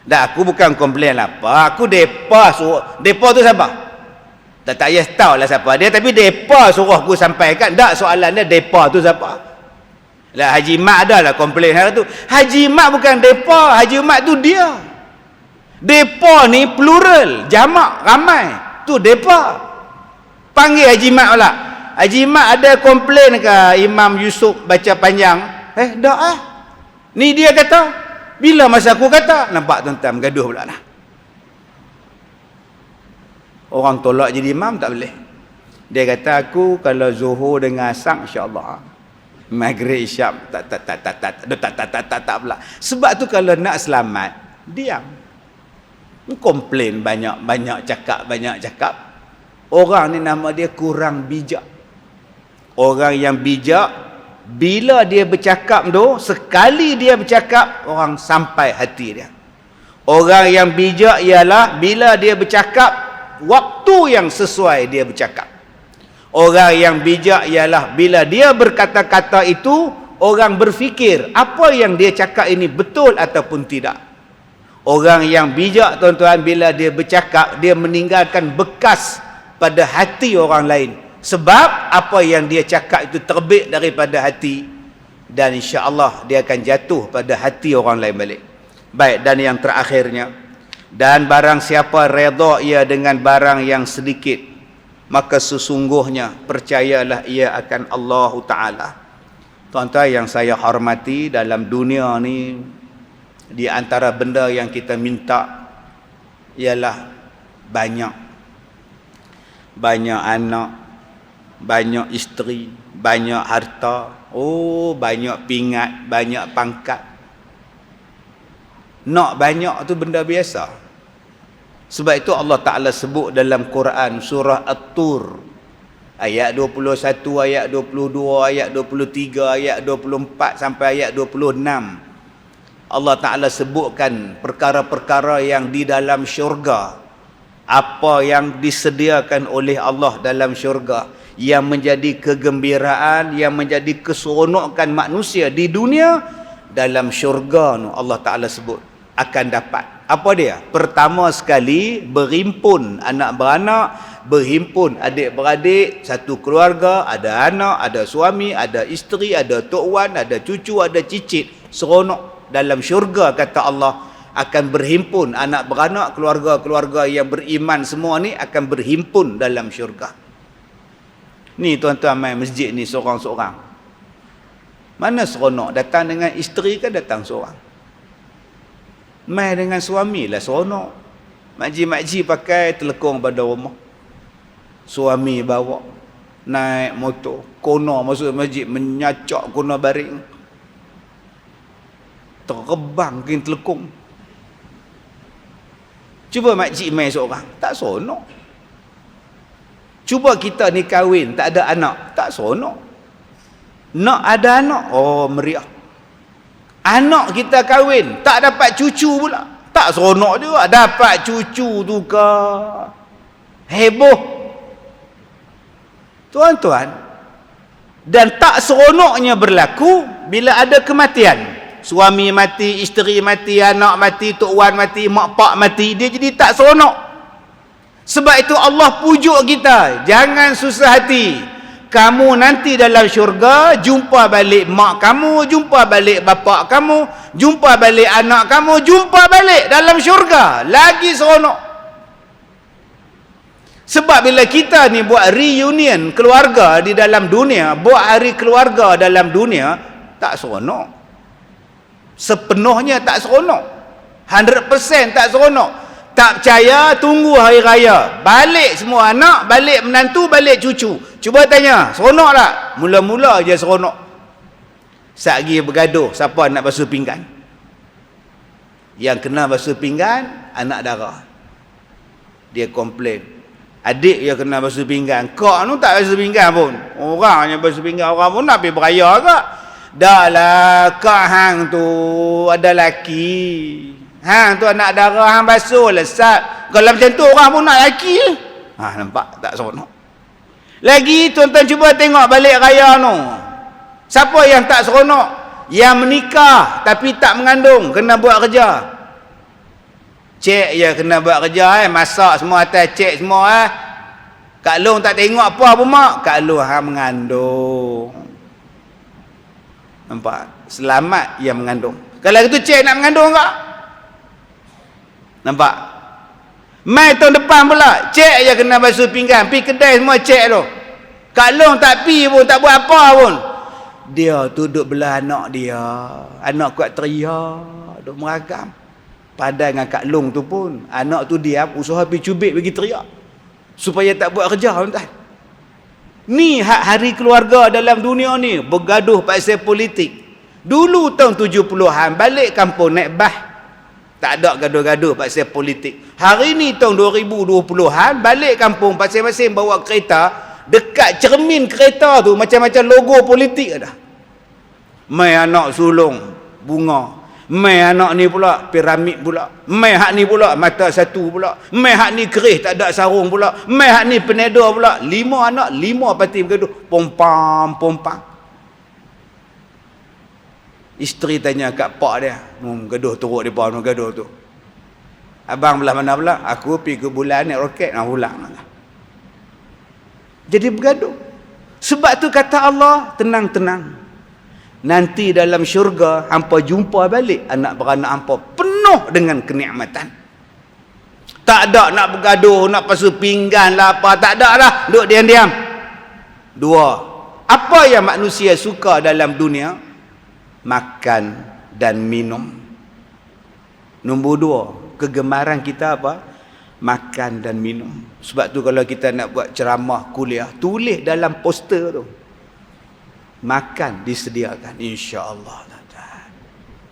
Speaker 1: Dah aku bukan komplain lah apa. Aku depa suruh. Depa tu siapa? Tak payah tahu lah siapa dia, tapi depa suruh aku sampaikan. Tak, soalan dia depa tu siapa? Lah Haji Mat ada lah komplain hari tu. Haji Mat bukan depa, Haji Mat tu dia. Depa ni plural, jamak, ramai. Tu depa. Panggil Haji Mat pula. Haji Mat ada komplain ke Imam Yusuf baca panjang? Tak ah. Ni dia kata, bila masa aku kata, nampak tuan-tuan gaduh pula lah. Orang tolak jadi imam tak boleh. Dia kata aku kalau zuhur dengan asar insya-Allah. Maghrib isyak tak pula. Sebab tu kalau nak selamat, diam. Komplain banyak cakap. Orang ni nama dia kurang bijak. Orang yang bijak, bila dia bercakap tu, sekali dia bercakap, orang sampai hati dia. Orang yang bijak ialah bila dia bercakap, waktu yang sesuai dia bercakap. Orang yang bijak ialah bila dia berkata-kata itu, orang berfikir apa yang dia cakap ini betul ataupun tidak. Orang yang bijak tuan-tuan, bila dia bercakap, dia meninggalkan bekas pada hati orang lain. Sebab apa yang dia cakap itu terbit daripada hati, dan insya-Allah dia akan jatuh pada hati orang lain balik. Baik, dan yang terakhirnya, dan barang siapa redha ia dengan barang yang sedikit, maka sesungguhnya percayalah ia akan Allah Ta'ala. Tuan-tuan yang saya hormati, dalam dunia ni, di antara benda yang kita minta ialah banyak anak, banyak isteri, banyak harta, banyak pingat, banyak pangkat. Nak banyak tu benda biasa. Sebab itu Allah Ta'ala sebut dalam Quran surah At-Tur ayat 21, ayat 22, ayat 23, ayat 24 sampai ayat 26. Allah Ta'ala sebutkan perkara-perkara yang di dalam syurga, apa yang disediakan oleh Allah dalam syurga, yang menjadi kegembiraan, yang menjadi keseronokan manusia di dunia. Dalam syurga Allah Ta'ala sebut akan dapat. Apa dia? Pertama sekali, berhimpun anak beranak, berhimpun adik-beradik, satu keluarga, ada anak, ada suami, ada isteri, ada tok wan, ada cucu, ada cicit. Seronok dalam syurga, kata Allah, akan berhimpun anak beranak, keluarga-keluarga yang beriman semua ni akan berhimpun dalam syurga. Ni tuan-tuan main masjid ni seorang-seorang. Mana seronok? Datang dengan isteri kan datang seorang. Mai dengan suami lah seronok. Makcik-makcik pakai telekong pada rumah. Suami bawa naik motor, kono masuk masjid, menyacak kono baring. Terbang ke telekong. Cuba makcik mai seorang, tak seronok. Cuba kita ni kahwin, tak ada anak, tak seronok. Nak ada anak, meriah. Anak kita kahwin, tak dapat cucu pula, tak seronok juga. Dapat cucu tu ke heboh, tuan-tuan. Dan tak seronoknya berlaku bila ada kematian. Suami mati, isteri mati, anak mati, tok wan mati, mak pak mati, dia jadi tak seronok. Sebab itu Allah pujuk kita, jangan susah hati. Kamu nanti dalam syurga jumpa balik mak kamu, jumpa balik bapak kamu, jumpa balik anak kamu, jumpa balik dalam syurga. Lagi seronok. Sebab bila kita ni buat reunion keluarga di dalam dunia, buat hari keluarga dalam dunia, tak seronok. Sepenuhnya tak seronok. 100% tak seronok. Tak percaya, tunggu hari raya. Balik semua anak, balik menantu, balik cucu. Cuba tanya, seronok tak? Mula-mula je seronok. Satgi bergaduh, siapa nak basuh pinggan? Yang kena basuh pinggan, anak dara. Dia komplain. Adik dia kena basuh pinggan. Kak tu tak basuh pinggan pun. Orang yang basuh pinggan, orang pun nak pergi beraya kak. Dah lah, kak hang tu ada laki. Hang tu anak dara, hang basuh lah sat. Kalau macam tu orang pun nak laki. Nampak tak seronok. Lagi tuan-tuan cuba tengok balik raya tu. Siapa yang tak seronok? Yang menikah tapi tak mengandung, kena buat kerja. Cek je kena buat kerja, masak semua atas cek semua. Kak Long tak tengok apa pun mak. Kak Long hang mengandung. Nampak? Selamat yang mengandung. Kalau itu cik nak mengandung tak? Nampak? Mai tahun depan pula, cik je kena basuh pinggan. Pi kedai semua cik tu. Kak Long tak pi pun, tak buat apa pun. Dia tu duduk belah anak dia. Anak kuat teriak, duduk meragam. Padahal dengan Kak Long tu pun, anak tu diam, usaha pi cubit bagi teriak. Supaya tak buat kerja, tuan-tuan. Ni hak hari keluarga dalam dunia ni, bergaduh pasal politik. Dulu tahun 70-an, balik kampung naik bah. Tak ada gaduh-gaduh pasal politik. Hari ni tahun 2020-an, balik kampung masing-masing bawa kereta, dekat cermin kereta tu, macam-macam logo politik ada. Mai anak sulung, bunga. Mai anak ni pula piramid pula. Mai hak ni pula mata satu pula. Mai hak ni kerih tak ada sarung pula. Mai hak ni peneda pula. 5 anak, 5 parti bergaduh. Pompang. Isteri tanya kat pak dia, gaduh teruk depa nu gaduh tu. Abang belah mana pula? Aku pergi ke bulan naik roket nak pulang. Jadi bergaduh. Sebab tu kata Allah, tenang-tenang. Nanti dalam syurga hampa jumpa balik anak beranak hampa penuh dengan kenikmatan. Tak ada nak bergaduh, nak basuh pinggan lah apa, tak ada lah. Duduk diam-diam. 2. Apa yang manusia suka dalam dunia? Makan dan minum. Nombor 2, kegemaran kita apa? Makan dan minum. Sebab tu kalau kita nak buat ceramah kuliah, tulis dalam poster tu. Makan disediakan, insya-Allah.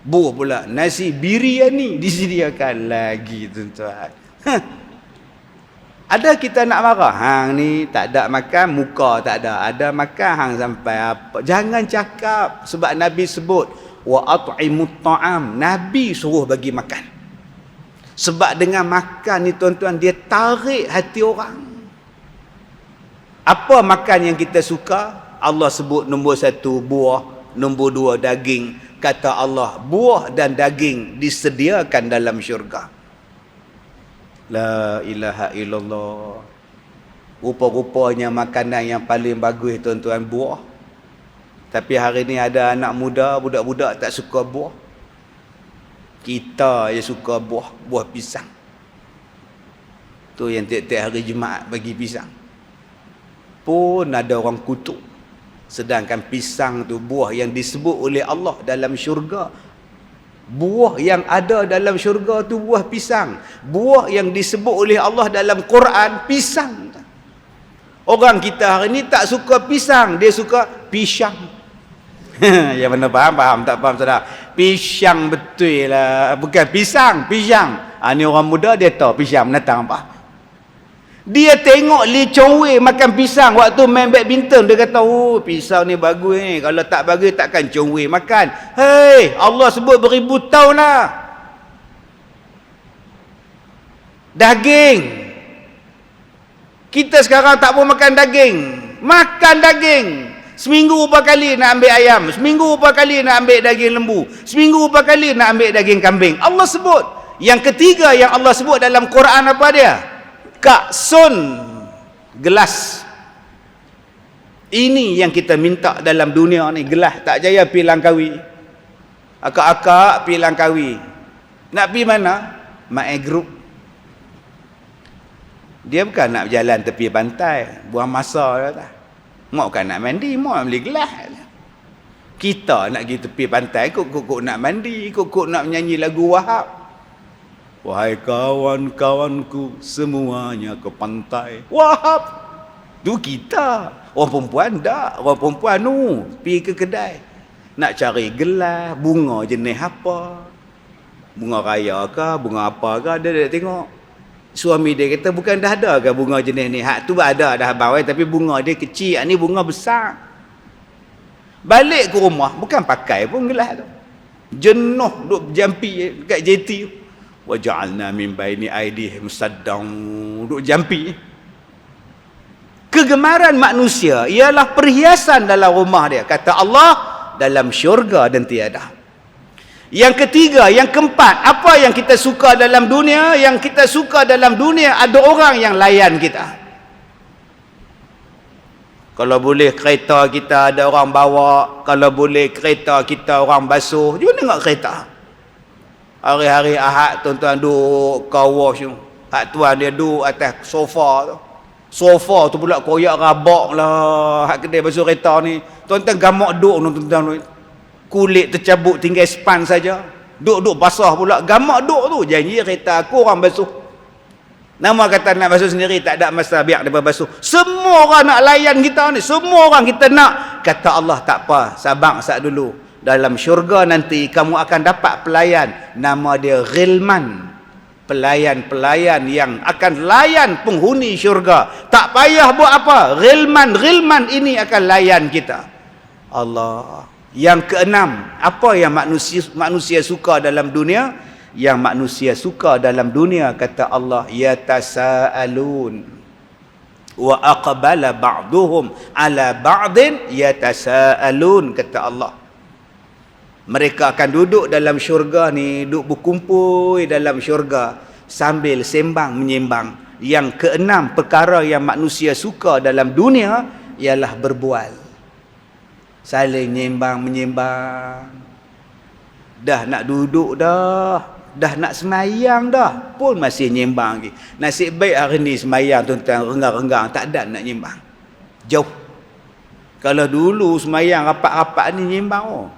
Speaker 1: Buah pula nasi biryani disediakan lagi, tuan-tuan. Ada kita nak marah, hang ni tak ada makan, muka tak ada. Ada makan hang sampai apa? Jangan cakap, sebab Nabi sebut wa at'imut ta'am. Nabi suruh bagi makan. Sebab dengan makan ni, tuan-tuan, dia tarik hati orang. Apa makan yang kita suka? Allah sebut nombor 1 buah, nombor 2 daging. Kata Allah, buah dan daging disediakan dalam syurga. La ilaha illallah. Rupa-rupanya makanan yang paling bagus, tuan-tuan, buah. Tapi hari ni ada anak muda, budak-budak tak suka buah. Kita yang suka buah, buah pisang. Tu yang tiap-tiap hari Jumaat bagi pisang. Pun ada orang kutuk. Sedangkan pisang tu buah yang disebut oleh Allah dalam syurga. Buah yang ada dalam syurga tu buah pisang. Buah yang disebut oleh Allah dalam Quran, pisang. Orang kita hari ni tak suka pisang, dia suka pisang. Yang mana faham, tak faham saudara? Pisang betul lah. Bukan pisang, pisang. Ni orang muda dia tahu pisang menatang apa. Dia tengok Lee Chong Wei makan pisang waktu main badminton. Dia kata, oh pisang ni bagus ni. Kalau tak bagus takkan Chong Wei makan. Hei, Allah sebut beribu tahun lah. Daging. Kita sekarang tak mau makan daging. Makan daging. Seminggu berapa kali nak ambil ayam. Seminggu berapa kali nak ambil daging lembu. Seminggu berapa kali nak ambil daging kambing. Allah sebut. Yang ketiga yang Allah sebut dalam Quran apa dia? Ka'sun, gelas. Ini yang kita minta dalam dunia ni, gelas. Tak jaya pergi Langkawi. Akak-akak pergi Langkawi. Nak pergi mana? Mae Group. Dia bukan nak berjalan tepi pantai, buang masa dia tak. Mak bukan nak mandi, mak beli gelas. Kita nak pergi tepi pantai, kok nak mandi, kok nak menyanyi lagu Wahab. Wahai kawan-kawanku semuanya ke pantai. Wahab. Tu kita. Orang perempuan tak. Orang perempuan pergi ke kedai. Nak cari gelas, bunga jenis apa. Bunga raya ke, bunga apa ke, dia tengok. Suami dia kata, bukan dah ada ke bunga jenis ni? Hak tu ada dah bawai, tapi bunga dia kecil. Hak ni bunga besar. Balik ke rumah, bukan pakai pun gelas tu. Jenuh duk jampi kat JT tu. Waja'alna min baini aidihim saddam, duk jampi. Kegemaran manusia ialah perhiasan dalam rumah dia, kata Allah, dalam syurga dan tiada. Yang ketiga, yang keempat, apa yang kita suka dalam dunia? Yang kita suka dalam dunia, ada orang yang layan kita. Kalau boleh kereta kita ada orang bawa, kalau boleh kereta kita orang basuh. Jom tengok kereta. Hari-hari Ahad tuan-tuan duduk car wash tu. Hak tuan dia duduk atas sofa tu. Sofa tu pula koyak rabak lah. Hak kedai basuh kereta ni. Tuan-tuan gamak duduk tuan-tuan. Kulit tercabut tinggal span saja. Duduk basah pula. Gamak duduk tu. Janji kereta aku orang basuh. Nama kata nak basuh sendiri tak ada masalah, biar dia basuh. Semua orang nak layan kita ni, semua orang kita nak. Kata Allah tak apa, sabar sat dulu. Dalam syurga nanti kamu akan dapat pelayan, nama dia Ghilman. Pelayan-pelayan yang akan layan penghuni syurga. Tak payah buat apa, Ghilman ini akan layan kita. Allah. Yang keenam, apa yang manusia suka dalam dunia? Yang manusia suka dalam dunia, kata Allah, yatasaalun wa aqbala ba'duhum ala ba'din yatasaalun, kata Allah. Mereka akan duduk dalam syurga ni, duduk berkumpul dalam syurga sambil sembang menyembang. Yang keenam perkara yang manusia suka dalam dunia ialah berbual, saling nyembang menyembang. Dah nak duduk dah nak semayang dah pun masih nyembang lagi. Nasib baik hari ni semayang tuan-tuan renggang-renggang, tak ada nak nyembang. Jauh. Kalau dulu semayang rapat-rapat ni nyembang. Oh,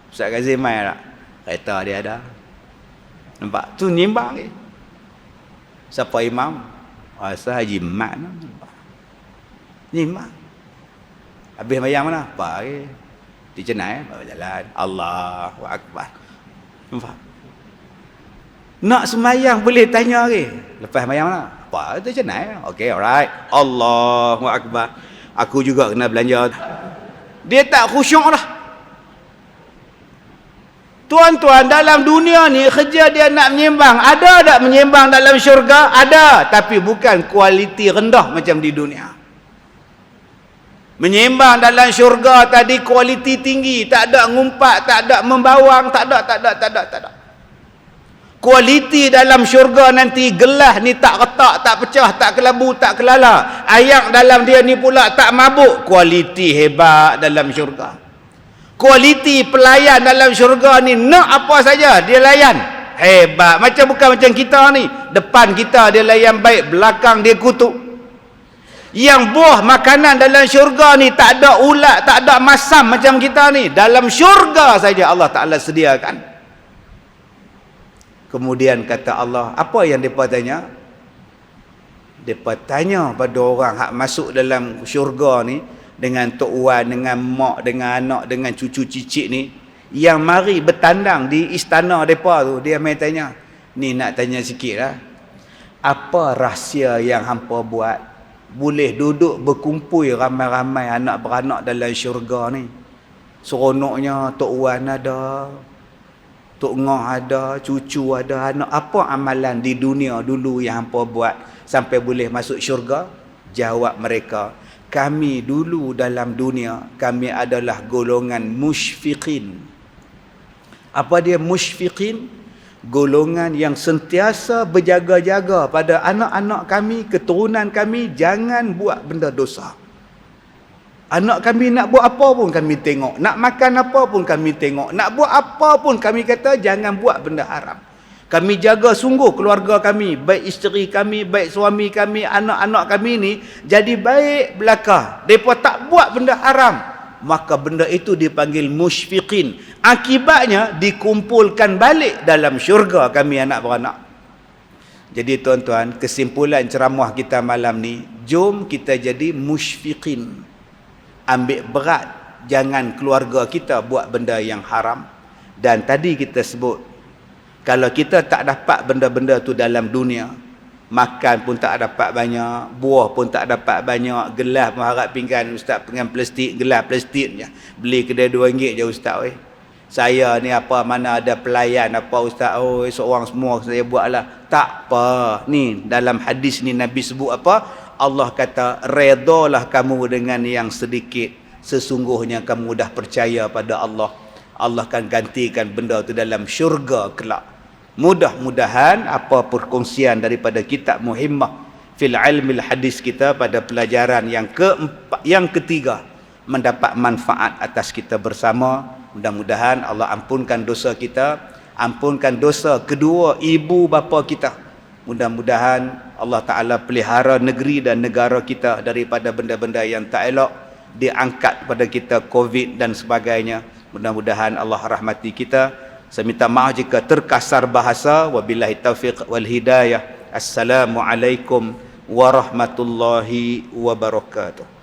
Speaker 1: Ustaz Kazim mai tak? Kereta dia ada. Nampak? Tu nyembang lagi. Siapa imam? Rasa Haji Mat. Nyembang. Habis semayang mana? Apa lagi? Di Cenai, bawa jalan. Allahu Akbar. Nampak? Nak semayang boleh tanya lagi. Lepas semayang mana? Apa? Itu Cenai. Okey, alright. Allahu Akbar. Aku juga kena belanja. Dia tak khusyuk lah. Tuan-tuan, dalam dunia ni kerja dia nak menyembang. Ada tak menyembang dalam syurga? Ada. Tapi bukan kualiti rendah macam di dunia. Menyembang dalam syurga tadi kualiti tinggi, tak ada ngumpat, tak ada membawang, tak ada. Kualiti dalam syurga nanti, gelas ni tak retak, tak pecah, tak kelabu, tak kelala. Ayak dalam dia ni pula tak mabuk. Kualiti hebat dalam syurga. Kualiti pelayan dalam syurga ni, nak apa saja dia layan. Hebat. Bukan macam kita ni. Depan kita dia layan baik, belakang dia kutuk. Yang buah makanan dalam syurga ni tak ada ulat, tak ada masam macam kita ni. Dalam syurga saja Allah Ta'ala sediakan. Kemudian kata Allah, apa yang mereka tanya? Mereka tanya pada orang hak masuk dalam syurga ni, dengan tok wan, dengan mak, dengan anak, dengan cucu cicit ni, yang mari bertandang di istana mereka tu, dia main tanya, ni nak tanya sikit lah, apa rahsia yang hampa buat boleh duduk berkumpul ramai-ramai anak beranak dalam syurga ni? Seronoknya tok wan ada, tok ngah ada, cucu ada, anak. Apa amalan di dunia dulu yang hampa buat sampai boleh masuk syurga? Jawab mereka, kami dulu dalam dunia, kami adalah golongan musyfiqin. Apa dia musyfiqin? Golongan yang sentiasa berjaga-jaga pada anak-anak kami, keturunan kami, jangan buat benda dosa. Anak kami nak buat apa pun kami tengok, nak makan apa pun kami tengok, nak buat apa pun kami kata jangan buat benda haram. Kami jaga sungguh keluarga kami, baik isteri kami, baik suami kami, anak-anak kami ni jadi baik belaka. Mereka tak buat benda haram. Maka benda itu dipanggil musyfiqin. Akibatnya dikumpulkan balik dalam syurga kami anak beranak. Jadi tuan-tuan, kesimpulan ceramah kita malam ni, jom kita jadi musyfiqin. Ambil berat, jangan keluarga kita buat benda yang haram. Dan tadi kita sebut, kalau kita tak dapat benda-benda tu dalam dunia, makan pun tak dapat banyak, buah pun tak dapat banyak, gelas pun harap pinggan ustaz dengan plastik, gelas plastik je. Beli kedai RM2 je ustaz. Saya ni apa, mana ada pelayan apa ustaz, seorang semua saya buatlah. Tak apa. Ni dalam hadis ni Nabi sebut apa? Allah kata, redalah kamu dengan yang sedikit, sesungguhnya kamu dah percaya pada Allah. Allah akan gantikan benda tu dalam syurga kelak. Mudah-mudahan apa perkongsian daripada kitab Muhimmah fil ilmil hadis kita pada pelajaran yang ketiga, mendapat manfaat atas kita bersama. Mudah-mudahan Allah ampunkan dosa kita, ampunkan dosa kedua ibu bapa kita. Mudah-mudahan Allah Ta'ala pelihara negeri dan negara kita daripada benda-benda yang tak elok, diangkat pada kita COVID dan sebagainya. Mudah-mudahan Allah rahmati kita. Saya minta maaf jika terkasar bahasa. Wabillahi taufiq wal hidayah. Assalamualaikum warahmatullahi wabarakatuh.